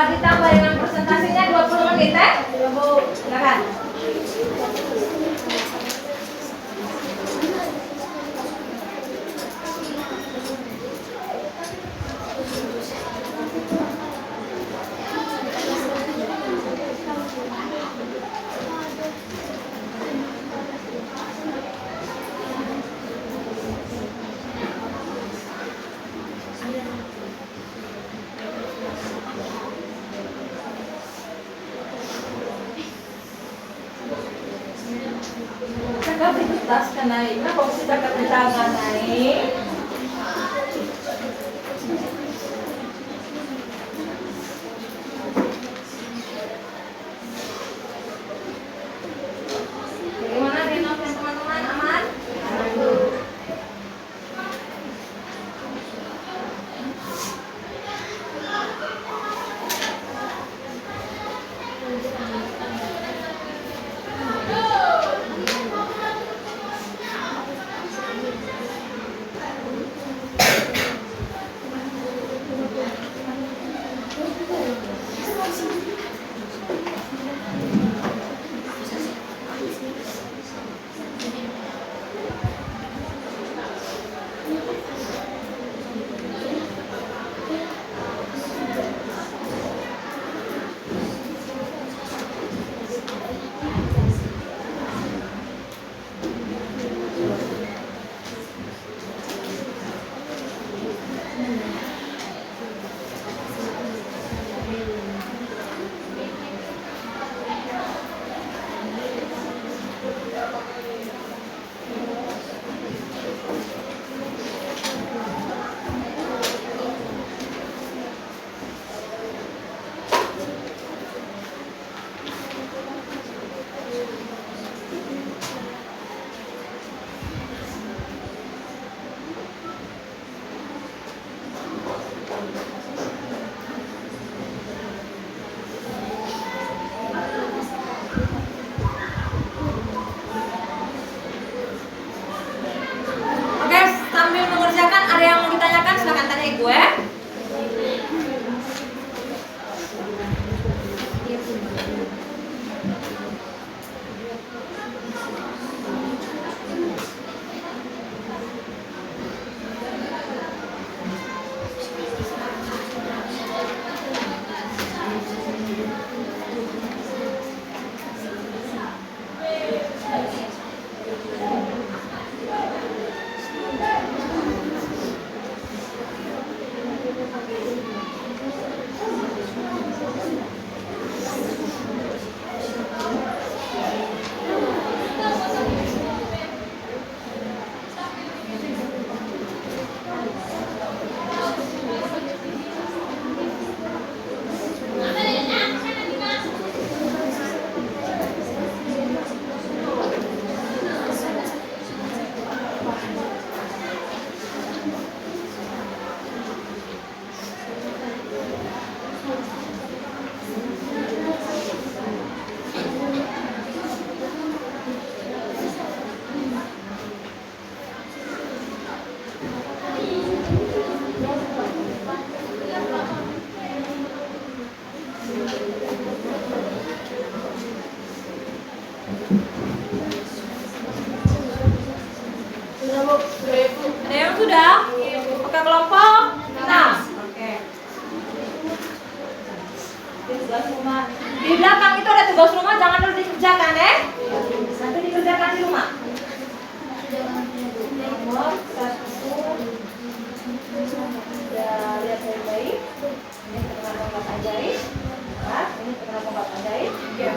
ditambah dengan presentasinya 20 menit ya. Bu, silakan. Cakap itu tas kan naik, nah kok bisa cakap tangan naik? Bagaimana Renov dan teman-teman, aman? tugas rumah. Di belakang itu ada tugas rumah, jangan dulu dikerjakan ya. Nanti dikerjakan di rumah. Nomor 1. Sudah lihat baik-baik. Ini terkena tongkat ajaib. Nah, ini terkena tongkat ajaib. Ya.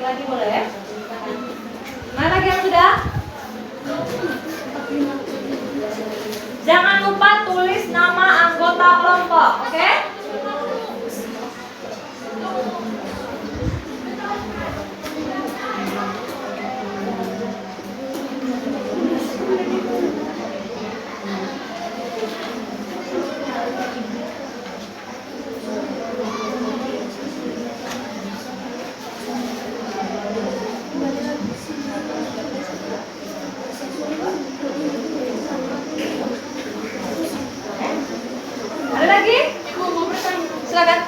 Lagi boleh? Mana lagi yang sudah? Jangan lupa tulis nama anggota kelompok, oke? Ada lagi? Ibu mau bertanya. Silakan.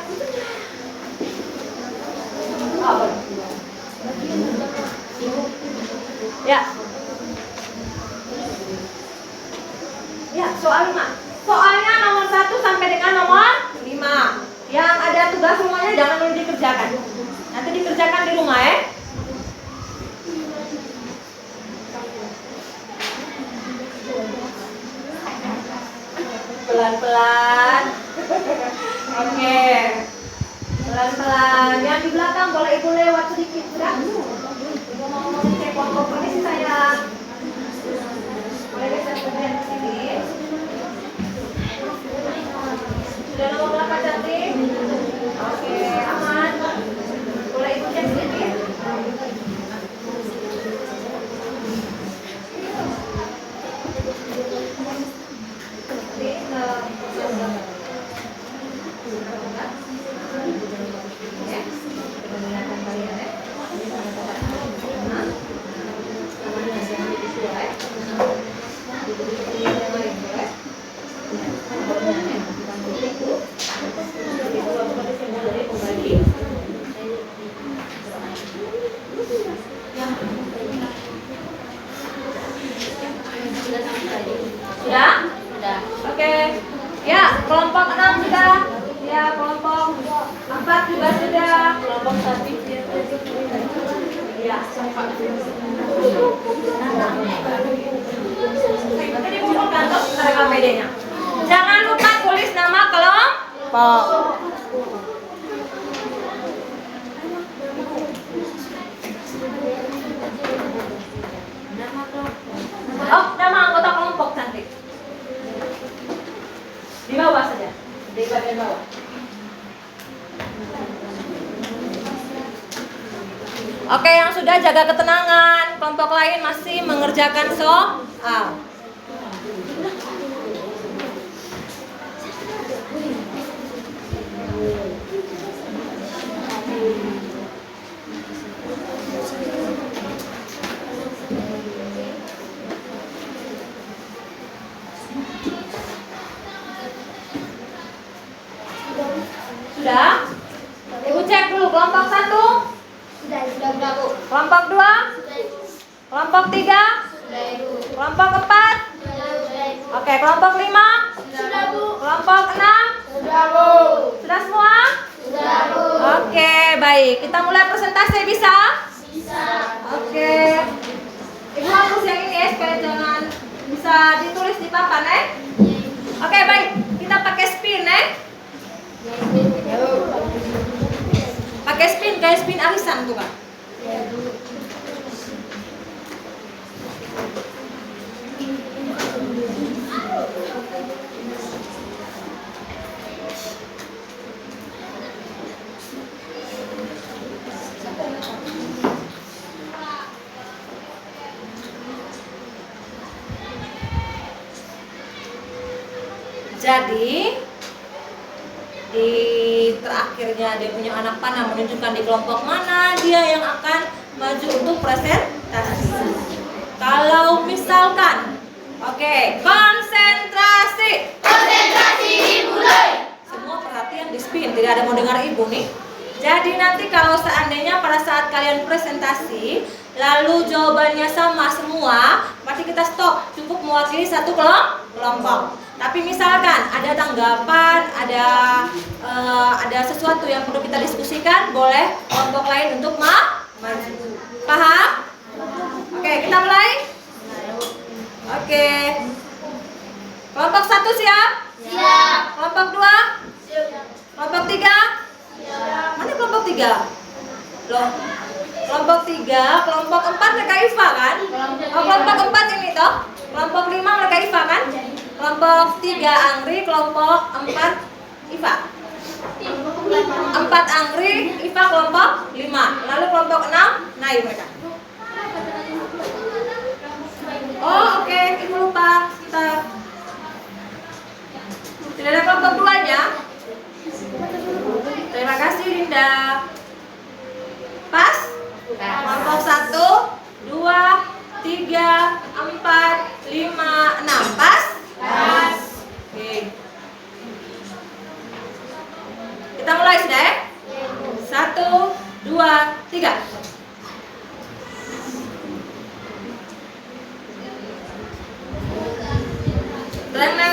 Oh, boleh. Ya. Ya, soal 5. Soalnya nomor 1 sampai dengan nomor 5. Yang ada tugas semuanya jangan dulu dikerjakan. Nanti dikerjakan di rumah ya. Pelan-pelan. Oke. Pelan-pelan. Yang di belakang boleh ibu lewat sedikit, sudah? Ibu mau ngecek kelompok ini sih sayang. Boleh geser kemudian ke sini. Sudah nomor berapa cantik? Oke, aman. Boleh ibu cek sedikit. Sudah? Sudah. Oke. Ya, kelompok 6 sudah. Ya, kelompok 4 juga sudah. Kelompok 1 ya, sampai. Nanti dikumpulkan tuh cara KPD-nya. Jangan lupa tulis nama kelompok. Oh, nama anggota kelompok cantik. Di bawah saja, di bagian bawah. Oke, yang sudah jaga ketenangan. Kelompok lain masih mengerjakan soal. Sudah? Ibu cek dulu kelompok 1. Sudah Bu. Kelompok 2. Kelompok 3. Kelompok 4. Oke, kelompok 5. Sudah Bu. Kelompok 6. Sudah Bu. Sudah semua? Sudah Bu. Oke, baik. Kita mulai presentasi bisa? Bisa. Oke. Ibu hapus yang ini ya, supaya jangan bisa ditulis di papan ya. Oke, baik. Kita pakai spin ya. Pakai spin, kayak spin arisan tuh, Kak. Jadi di terakhirnya dia punya anak panah menunjukkan di kelompok mana dia yang akan maju untuk presentasi. Kalau misalkan, oke, konsentrasi. Konsentrasi dimulai. Semua perhatian di spin, tidak nggak ada mau dengar ibu nih. Jadi nanti kalau seandainya pada saat kalian presentasi lalu jawabannya sama semua, berarti kita stop, cukup mewakili satu kelompok. Tapi misalkan ada tanggapan, ada sesuatu yang perlu kita diskusikan, boleh kelompok lain untuk maju. Paham? Oke, kita mulai. Oke. Kelompok 1 siap? Siap. Kelompok 2? Kelompok 3? Mana kelompok 3? Loh, kelompok 3, kelompok 4 mereka IFA kan? Oh, kelompok 4 ini toh? Kelompok 5 mereka IFA kan? Kelompok 3 Angri, kelompok 4 IFA. 4 Angri, IFA kelompok 5. Lalu kelompok 6 naik mereka. Oh, oke, ibu lupa. Tidak ada kelompok 2-nya. Terima kasih Dinda. Pas? Kelompok 1, 2, 3, 4, 5, 6. Pas? Pas. Oke. Kita mulai sudah ya? 1, 2, 3. Neng.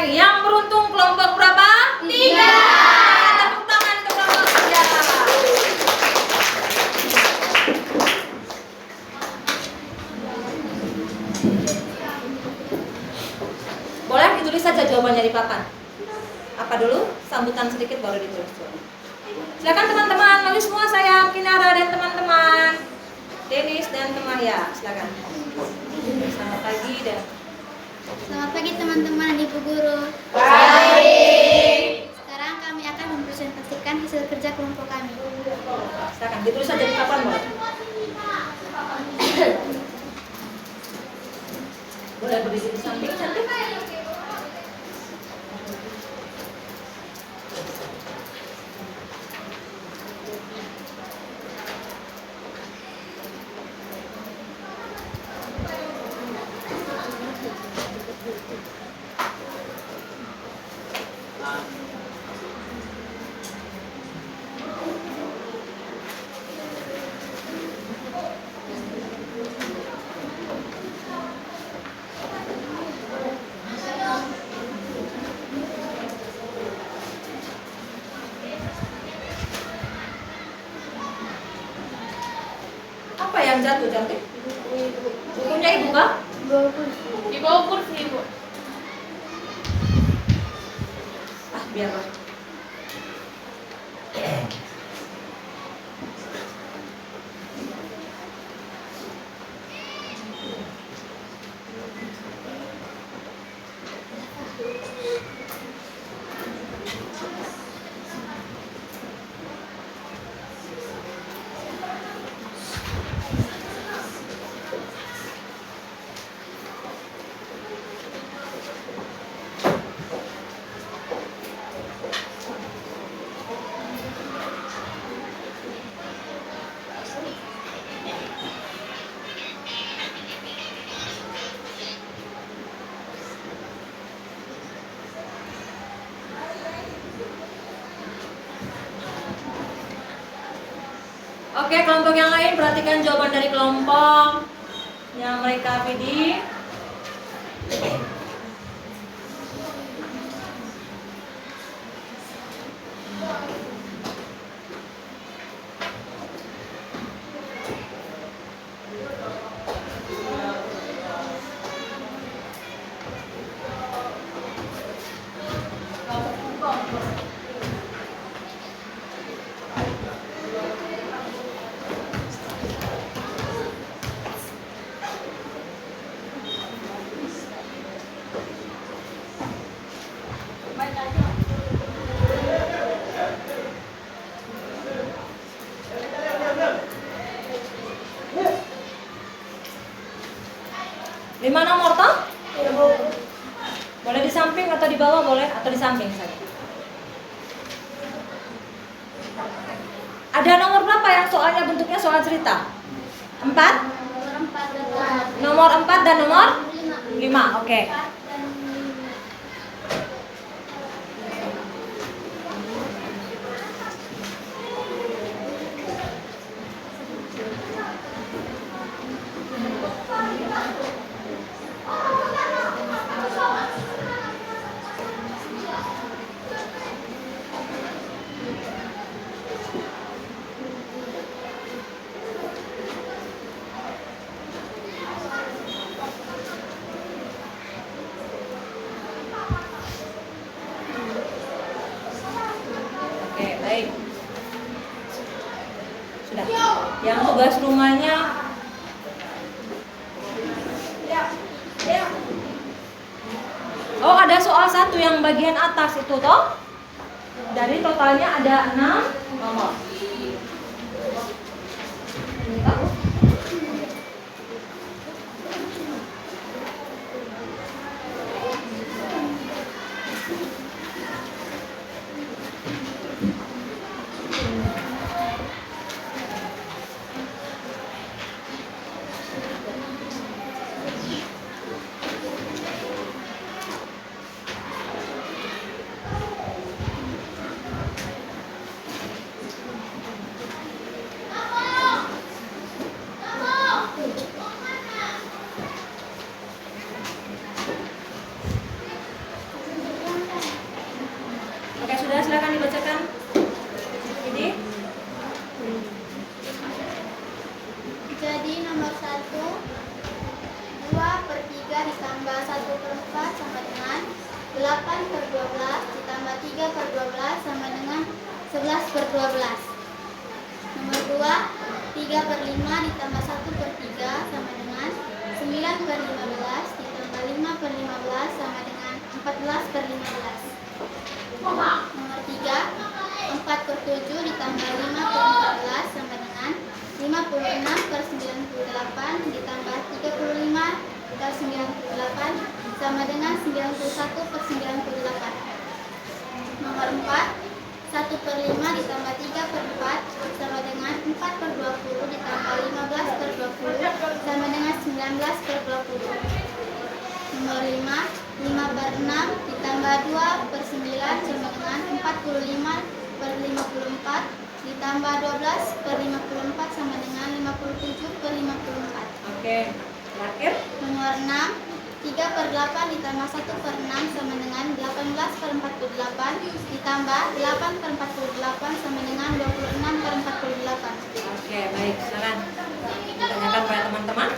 Yang beruntung kelompok berapa? 3. Tepuk tangan untuk kelompok 3. Boleh ditulis saja jawabannya di papan. Apa dulu? Sambutan sedikit baru ditulis. Silakan teman-teman, lalu semua saya Kinara dan teman-teman, Denis dan Temaya, silakan. Selamat pagi dan Selamat pagi teman-teman dan Ibu Guru. Baik. Sekarang kami akan mempresentasikan hasil kerja kelompok kami. silakan ditulis saja di papan boleh. Boleh berdiri di samping cantik. Apa yang jatuh cantik? Bukunya ibu kah? Di bawah kursi Ibu. Ah, biarlah. Oke, kelompok yang lain perhatikan jawaban dari kelompok yang mereka pilih. Lima nomor toh? Boleh di samping atau di bawah boleh, atau di samping saja. Ada nomor berapa yang soalnya bentuknya soal cerita? 4? Nomor 4 dan nomor 5, oke. Yang tugas rumahnya oh, ada soal 1 yang bagian atas itu toh. Dari totalnya ada 6 nomor. Ini toh. Oke, sudah, silakan dibacakan. Ini Jadi nomor 1, 2/3 ditambah 1/4 sama dengan 8/12 ditambah 3/12 sama dengan 11/12. Nomor 2, 3/5 ditambah 1/3 sama dengan 9/15 ditambah 5/15 sama dengan 14/15. Nomor 3, 4/7 ditambah 5/14 sama dengan 56/98 ditambah 35/98 sama dengan 91/98. Nomor 4, 1/5 ditambah 3/4 sama dengan 4/20 ditambah 15/20 sama dengan 19/20. Nomor 5, 5/6 ditambah 2/9 sama dengan 45/54 ditambah 12/54 sama dengan 57/54. oke. Terakhir Nomor 6, 3/8 ditambah 1/6 sama dengan 18/48 ditambah 8/48 sama dengan 26/48. oke, baik, silakan ditanyakan pada teman-teman.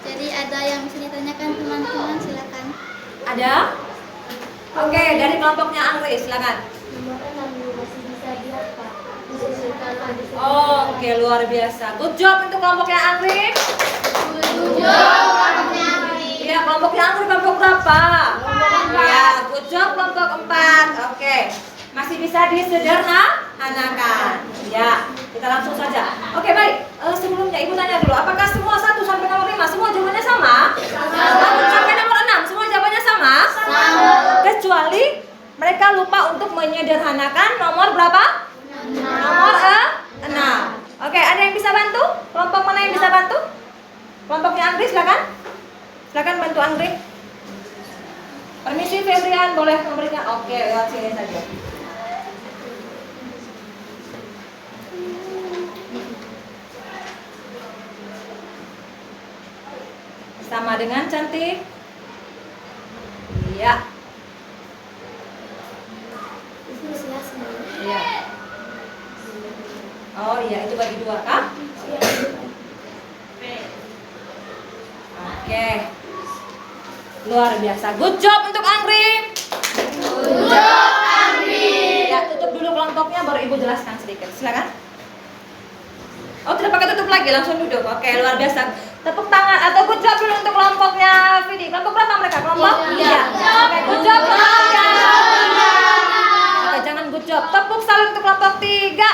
Jadi ada yang bisa ditanyakan teman-teman, silakan. Ada? Oke, dari kelompoknya Angri, silakan. Nomor 6 masih bisa dihafal. Disusulkan lagi. Oh, oke, luar biasa. Good job untuk kelompoknya Angri. Iya, kelompoknya Angri kelompok berapa? Ya, good job kelompok 4. Oke. Masih bisa disederhanakan. Ya, kita langsung saja. Oke, baik. Sebelumnya Ibu tanya dulu, apakah semua 1 sampai nomor 5 semua jawabannya sama? Sampai nomor 6 semua jawabannya sama? Kecuali mereka lupa untuk menyederhanakan nomor berapa? Nomor 6. Oke, ada yang bisa bantu? Kelompok mana yang bisa bantu? Kelompoknya Angri, silakan. Silakan bantu Angri. Permisi Febrian, boleh memberikan? Oke, lewat sini saja. Sama dengan cantik. Iya. Iya. Oh iya, itu bagi 2 kah? Oke. Luar biasa. Good job untuk Angri. Good job Angri. Ya, tutup dulu kelompoknya baru Ibu jelaskan sedikit. Silakan. Oh, tidak pakai tutup lagi, langsung duduk. Oke, luar biasa. Tepuk tangan atau good job dulu untuk kelompoknya Vidi. Kelompok berapa mereka? Kelompok? Iya. Oke, good job kelompoknya. Oke, jangan good job. Tepuk salut untuk kelompok 3.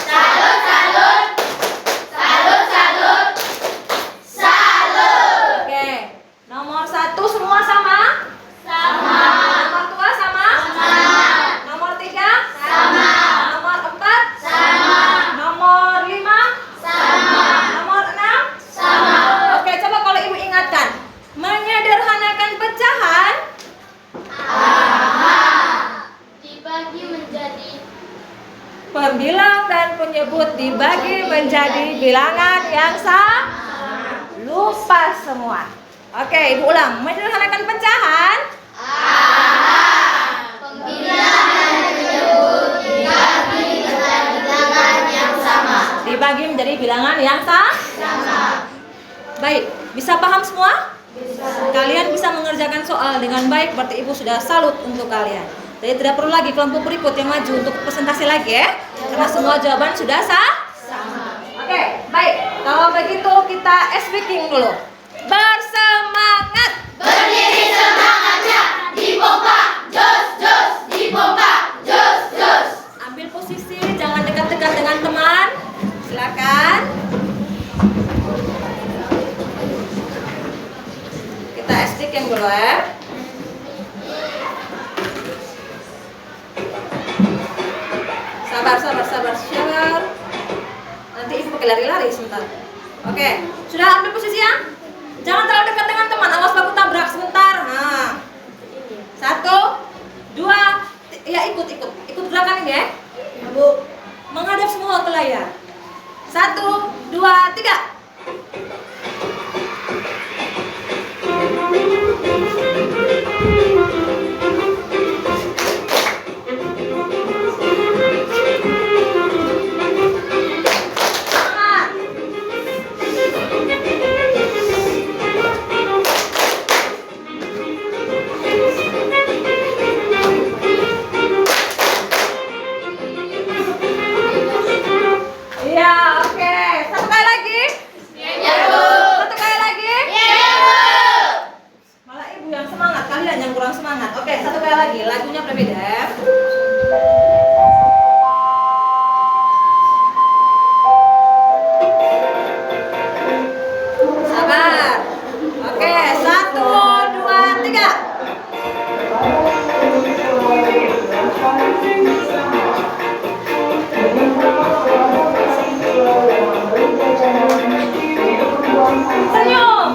Salut, salut. Salut, salut. Salut. Oke. Nomor 1 semua sama? Sama. Nomor 2 sama? Sama. Nomor 3? Sama. Nomor 4? Sama. Nomor 5? Sama. Nomor 6? Sama. Oke, coba kalau Ibu ingatkan. Menyederhanakan pecahan Dibagi menjadi pembilang dan penyebut dibagi menjadi bilangan yang sama. Lupa semua. Oke, Ibu ulang. Menyederhanakan pecahan pembilang dan penyebut dibagi menjadi bilangan yang sama. dibagi menjadi bilangan yang sama. Baik, bisa paham semua? Kalian bisa mengerjakan soal dengan baik, berarti Ibu sudah salut untuk kalian. Jadi tidak perlu lagi kelompok berikut yang maju untuk presentasi lagi ya. Karena semua jawaban sudah sah. Kalau begitu kita speaking dulu. Bersemangat. Berdiri semangatnya, dipompa, jos, jos, dipompa, jos, jos. Ambil posisi, jangan dekat-dekat dengan teman. Silakan. Kita speaking dulu ya. Sabar. Nanti ibu pakai lari-lari sebentar. Oke, sudah ambil posisi ya? Jangan terlalu dekat dengan teman, awas baku tabrak sebentar. Nah, 1, 2, ya ikut gerakan ini ya. Bu, menghadap semua ke layar. 1, 2, 3. Lagunya berbeda. Sabar. Oke, 1, 2, 3. Senyum.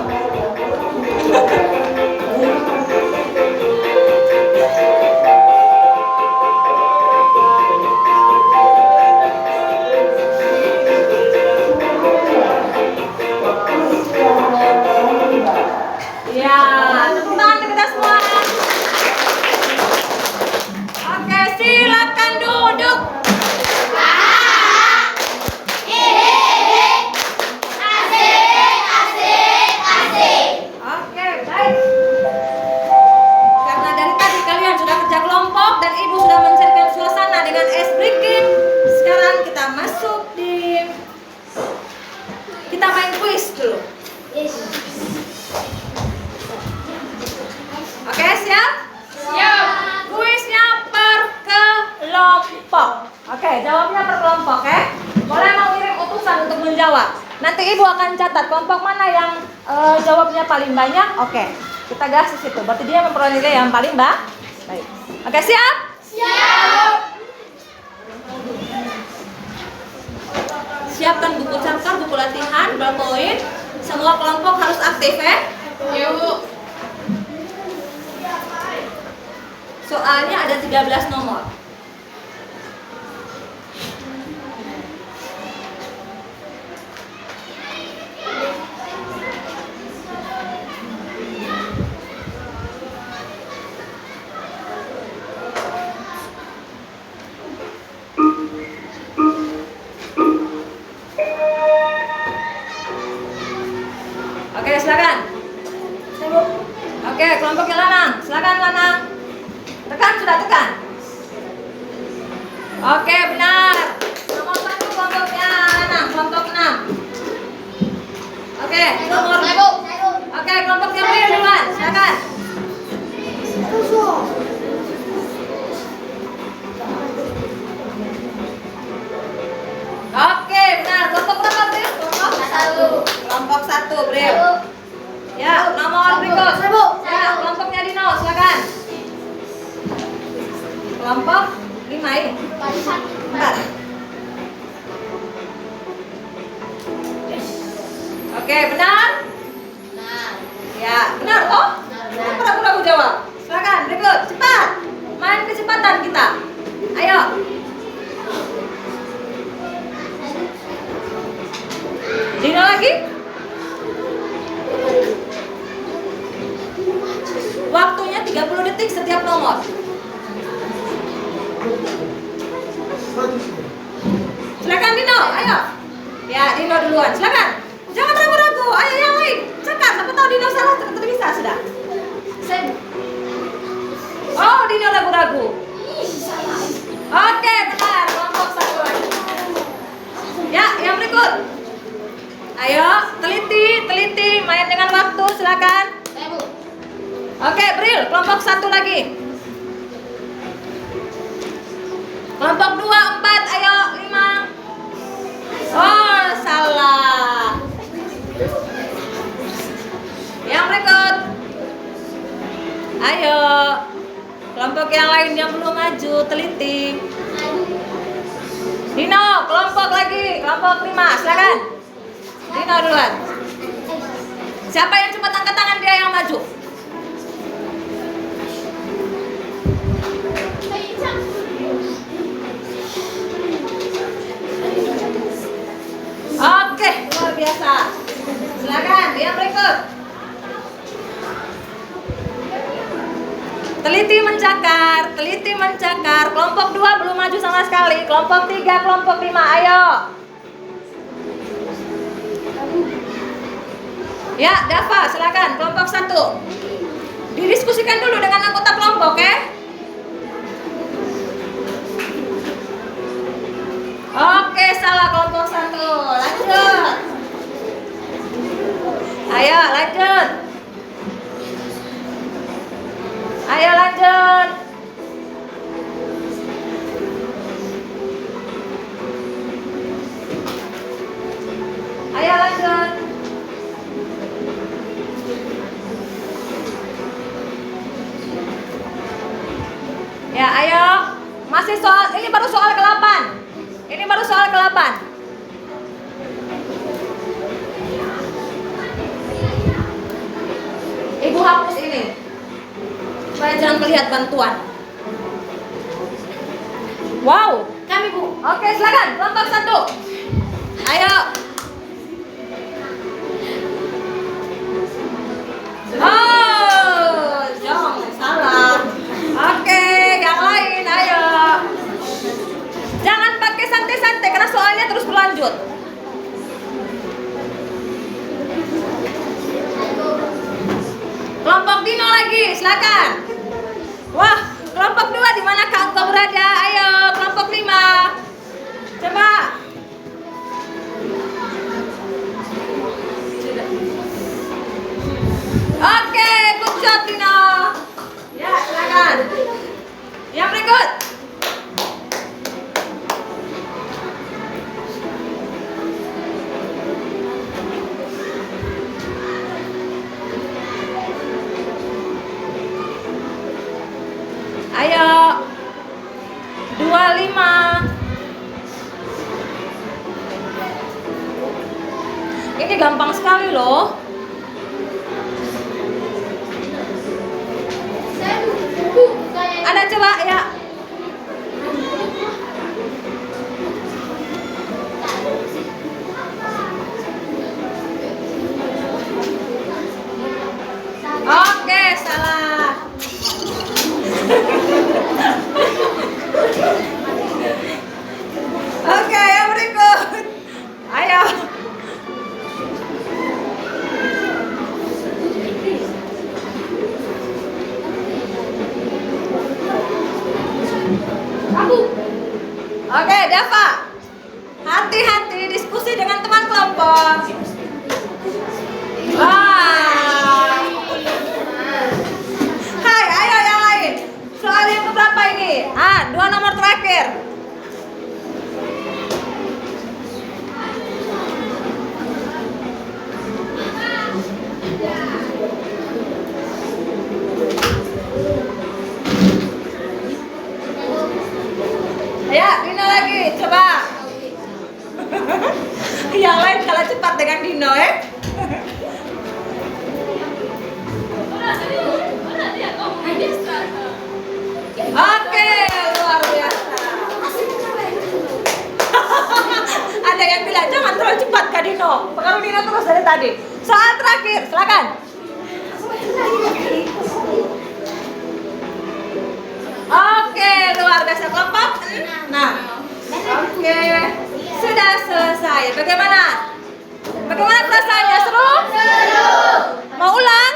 Kita main kuis dulu. Oke, siap? Siap. Kuisnya per kelompok. Oke, jawabnya per kelompok ya. Boleh mengirim utusan untuk menjawab. Nanti ibu akan catat kelompok mana yang jawabnya paling banyak. Oke, kita gas di situ. Berarti dia memperoleh nilai yang paling baik. Oke, siap? Siap. Siapkan buku carta, buku latihan, ballpoint. Semua kelompok harus aktif ya. Ya, Bu. Soalnya ada 13 nomor. Oke, silakan. Oke, kelompoknya Lanang. Silakan Lanang. Tekan, sudah tekan. Oke, benar. Nomor 1 kelompoknya Lanang, kelompok 6. Oke, nomor. Oke, kelompoknya Pria duluan. Silakan. Oke, benar. Kelompok berapa, Pria? Kelompok 1, Pria. Ya, nomor berikut. Ya, kelompoknya Dino, silakan. Kelompok 5 ini. 4. Oke, benar? Ya, benar toh? Kenapa ragu-ragu jawab? Silakan, berikut, cepat. Main kecepatan kita. Ayo. Dino lagi? Waktunya 30 detik setiap nomor. Silakan Dino, ayo. Ya, Dino duluan. Silakan. Jangan ragu-ragu. Ayo yang lain. Cepat, siapa tahu Dino salah bisa sudah. Oh, Dino ragu-ragu. Oke, benar. Kelompok 1 lagi. Ya, yang berikut. Ayo, teliti, main dengan waktu, silakan. Oke, Bril, kelompok 1 lagi. Kelompok 2, 4, ayo, 5. Oh, salah. Yang berikut. Ayo. Kelompok yang lain yang belum maju, teliti. Dino, kelompok lagi, kelompok 5, silakan. Dino duluan. Siapa yang cepat angkat tangan dia yang maju. Oke, luar biasa. Silakan, yang berikut. Teliti mencakar. Kelompok 2 belum maju sama sekali. Kelompok 3, kelompok 5, ayo. Ya, Dava, silakan. Kelompok 1. Didiskusikan dulu dengan anggota kelompok, ya. Oke, salah kelompok 1. Lanjut. Ayo, lanjut. Ayo lanjut. Ayo lanjut. Ya, ayo. Masih soal, ini baru soal ke-8. Ini baru soal ke-8. Ibu hapus ini supaya jangan melihat bantuan. Wow, kami Bu. Oke, silakan kelompok 1. Ayo. Oh, jangan salah. Oke, yang lain ayo. Jangan pakai santai-santai karena soalnya terus berlanjut. Kelompok Dino lagi, silakan. Wah, kelompok 2 di manakah engkau berada? Ayo, kelompok 5. Coba. Oke, good job Dino. Ya, silakan. Yang berikut. Ayo. 25. Ini gampang sekali loh. Ada coba ya. Oke, salah. Oke, yang berikut. Ayo. Oke, Dava. Hati-hati diskusi dengan teman kelompok. Wah. Hai, ayo yang lain. Soal yang keberapa ini? 2 nomor terakhir. Ya, Dino lagi, coba. Yang lain kalah cepat dengan Dino, ya. Oke, luar biasa. Ada yang bilang jangan terlalu cepat Kak Dino. Pengaruh Dino terus dari tadi. Soal terakhir, silakan. Oke, luar biasa kelompok 6. Oke, sudah selesai. Bagaimana? Bagaimana perasaannya? Seru? Mau ulang?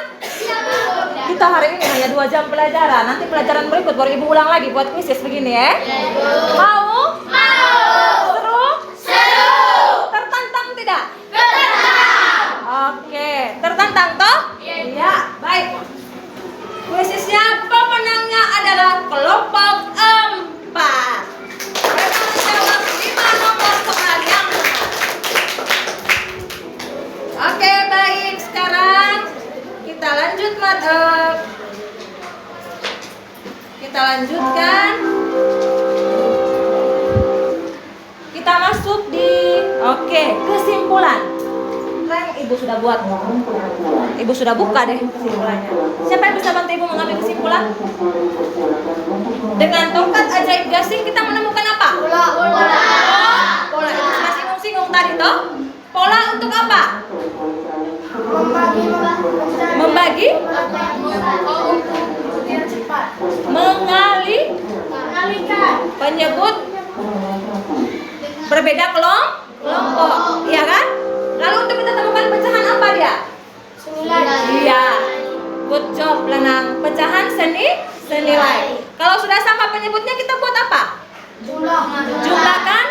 Kita hari ini hanya 2 jam pelajaran. Nanti pelajaran berikut baru Ibu ulang lagi buat kuisis begini ya. Mau? Seru? Tertantang tidak? lanjutkan. Kita masuk di kesimpulan. Ibu sudah buat. Ibu sudah buka deh kesimpulannya. Siapa yang bisa bantu Ibu mengambil kesimpulan? Dengan tongkat ajaib gasing kita menemukan apa? Pola. Pola itu sudah singgung-singgung tadi toh. Pola untuk apa? Membagi, Mengalihkan. penyebut berbeda kelompok, iya kan? Lalu untuk kita temukan pecahan apa dia? Iya, good job Lenang. Pecahan senilai. Kalau sudah sama penyebutnya kita buat apa? Jumlahkan,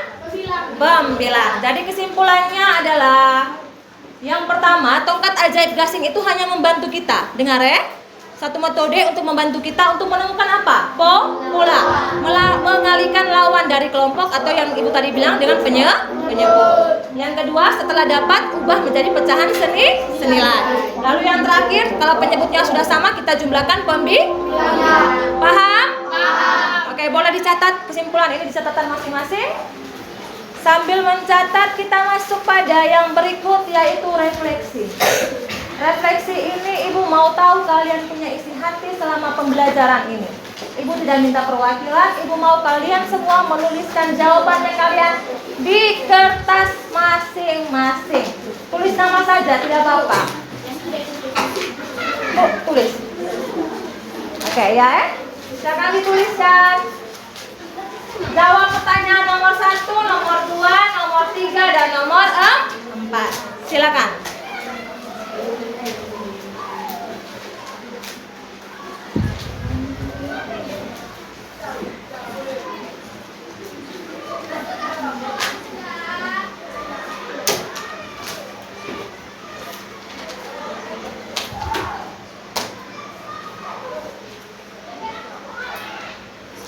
pembilang. Jadi kesimpulannya adalah yang pertama, tongkat ajaib gasing itu hanya membantu kita. Dengar ya? Satu metode untuk membantu kita untuk menemukan apa? Pola. Mengalihkan lawan dari kelompok atau yang Ibu tadi bilang dengan penyebut. Yang kedua, setelah dapat ubah menjadi pecahan senilai. Lalu yang terakhir, kalau penyebutnya sudah sama kita jumlahkan Paham? Oke, boleh dicatat kesimpulan ini di catatan masing-masing. Sambil mencatat kita masuk pada yang berikut yaitu refleksi. Refleksi ini Ibu mau tahu kalian punya isi hati selama pembelajaran ini. Ibu tidak minta perwakilan, Ibu mau kalian semua menuliskan jawabannya kalian di kertas masing-masing. Tulis nama saja, tidak apa-apa. Tulis. Oke ya, silakan dituliskan. Jawab pertanyaan nomor 1, nomor 2, nomor 3, dan nomor 4. Silakan.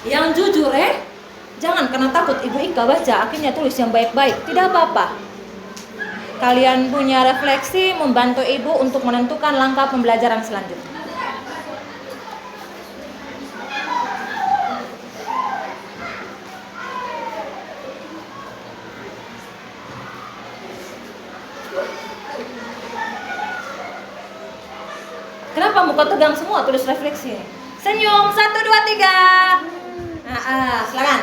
Yang jujur jangan karena takut Ibu Ika baca akhirnya tulis yang baik-baik. Tidak apa-apa. Kalian punya refleksi membantu Ibu untuk menentukan langkah pembelajaran selanjutnya. Kenapa muka tegang semua tulis refleksi? Senyum, 1, 2, 3. Silakan.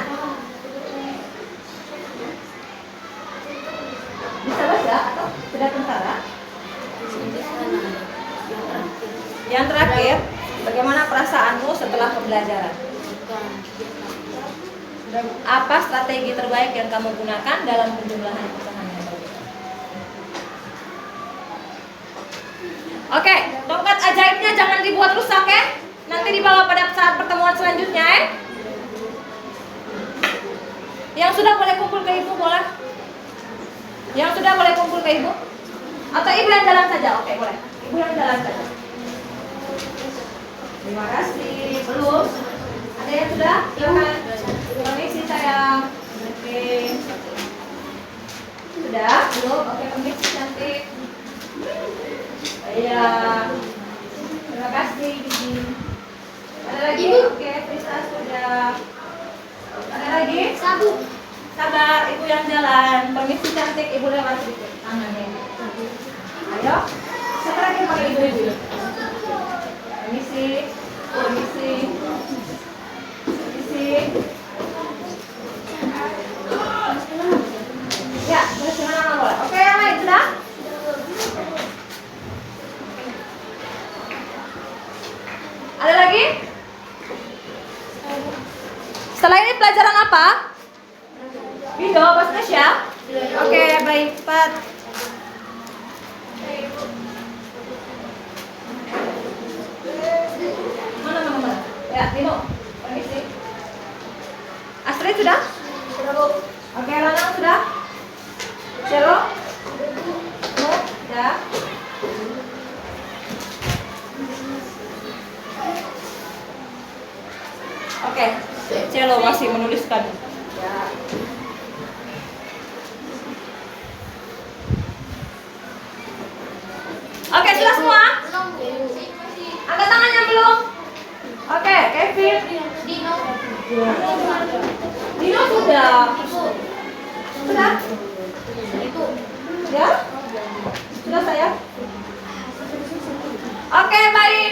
Bisa baca atau sudah tentara? Yang terakhir, bagaimana perasaanmu setelah pembelajaran? Apa strategi terbaik yang kamu gunakan dalam penjumlahan pecahan yang berbeda? Oke, tongkat ajaibnya jangan dibuat rusak ya. Nanti dibawa pada saat pertemuan selanjutnya Yang sudah boleh kumpul ke Ibu boleh? Yang sudah boleh kumpul ke Ibu? Atau Ibu yang jalan saja? Oke, boleh. Ibu yang jalan saja. Terima kasih. Belum? Ada yang sudah? Silakan. Permisi sayang. Oke. Sudah? Belum? Oke, permisi cantik. Iya. Terima kasih, Gigi. Ada lagi? Oke, Prista sudah. Ada lagi? Sabar, Ibu yang jalan. Permisi cantik, Ibu lewat sedikit tangannya. Ayo. Siapa lagi yang pakai Ibu? Permisi. Ya, terus gimana boleh? Oke, yang lain sudah? Ada lagi? Setelah ini pelajaran apa? Video bahasa Indonesia? Oke, baik, Pat. Mana? Ya, Dino. Permisi. Astrid sudah? Sudah, Bu. Oke, Lanang sudah? Celo? No? Ya. Oke, Celo masih menuliskan. Ya. Oke, sudah semua? Angkat tangan yang belum? Oke, Kevin. Dino. Dino sudah. Sudah? Ya? Sudah saya? Oke, baik.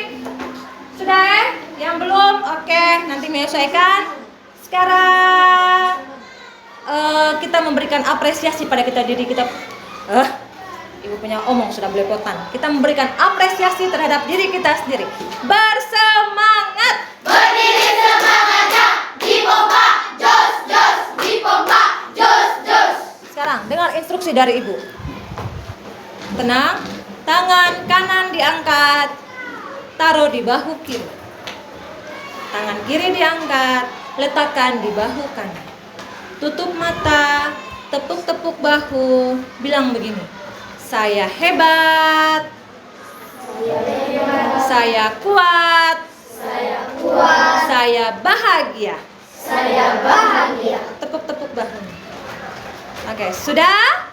Sudah ya? Yang belum? Oke, nanti menyesuaikan. Sekarang kita memberikan apresiasi pada diri kita. Ibu punya omong sudah belepotan. Kita memberikan apresiasi terhadap diri kita sendiri. Bersemangat. Berdiri semangatnya, dipompa, jos, jos, dipompa, jos, jos. Sekarang dengar instruksi dari ibu. Tenang, tangan kanan diangkat, taruh di bahu kiri. Tangan kiri diangkat, letakkan di bahu kanan. Tutup mata, tepuk-tepuk bahu, bilang begini. Saya hebat. Saya kuat. Saya bahagia. Saya bahagia. Tepuk-tepuk bahu. Oke, sudah?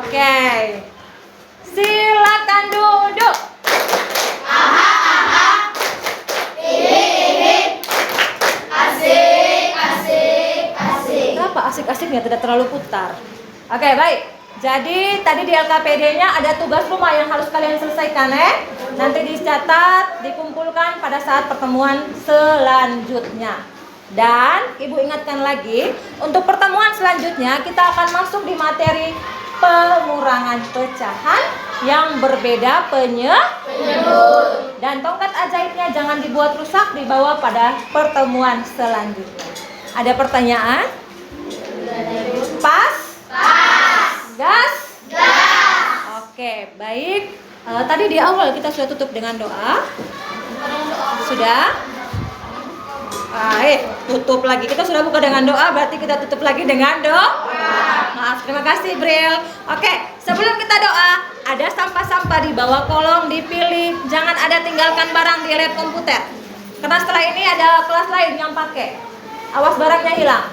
Oke. Silakan duduk. Asik, asik, asik. Kenapa asik-asiknya tidak terlalu putar? Oke, baik. Jadi tadi di LKPD-nya ada tugas rumah yang harus kalian selesaikan Nanti dicatat, dikumpulkan pada saat pertemuan selanjutnya. Dan ibu ingatkan lagi, untuk pertemuan selanjutnya kita akan masuk di materi pengurangan pecahan yang berbeda penyebut. Dan tongkat ajaibnya jangan dibuat rusak, dibawa pada pertemuan selanjutnya. Ada pertanyaan? Pas? Gas? Oke, baik. Tadi di awal kita sudah tutup dengan doa. Sudah? Tutup lagi. Kita sudah buka dengan doa, berarti kita tutup lagi dengan doa. Maaf, terima kasih Bril. Oke, sebelum kita doa, ada sampah-sampah di bawah kolong, dipilih. Jangan ada tinggalkan barang di lab komputer. Karena setelah ini ada kelas lain yang pakai. Awas barangnya hilang.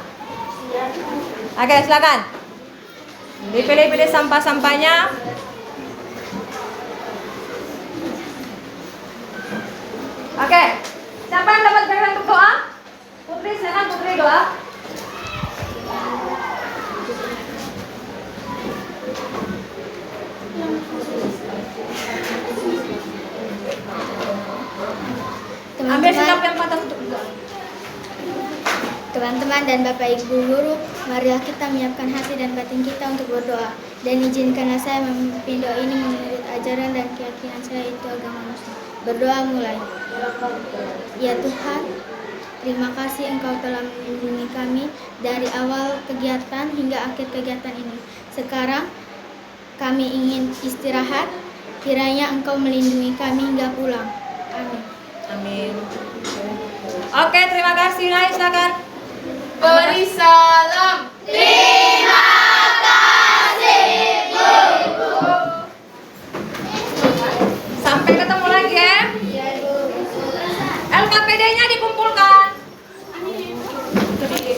Oke, silakan. Dipilih-pilih sampah-sampahnya. Oke, siapa yang dapat giliran untuk doa? Putri, silakan Putri doa. Ambil sikap yang pantas untuk doa. Teman-teman dan Bapak Ibu Guru, marilah kita menyiapkan hati dan batin kita untuk berdoa. Dan izinkanlah saya memimpin doa ini menurut ajaran dan keyakinan saya, itu agama Muslim. Berdoa mulai. Ya Tuhan, terima kasih Engkau telah melindungi kami dari awal kegiatan hingga akhir kegiatan ini. Sekarang kami ingin istirahat, kiranya Engkau melindungi kami hingga pulang. Amin. Amin. Oke, terima kasih. Nah, silakan. Beri salam. Terima kasih, Bu. Sampai ketemu lagi ya. LKPD-nya dikumpulkan.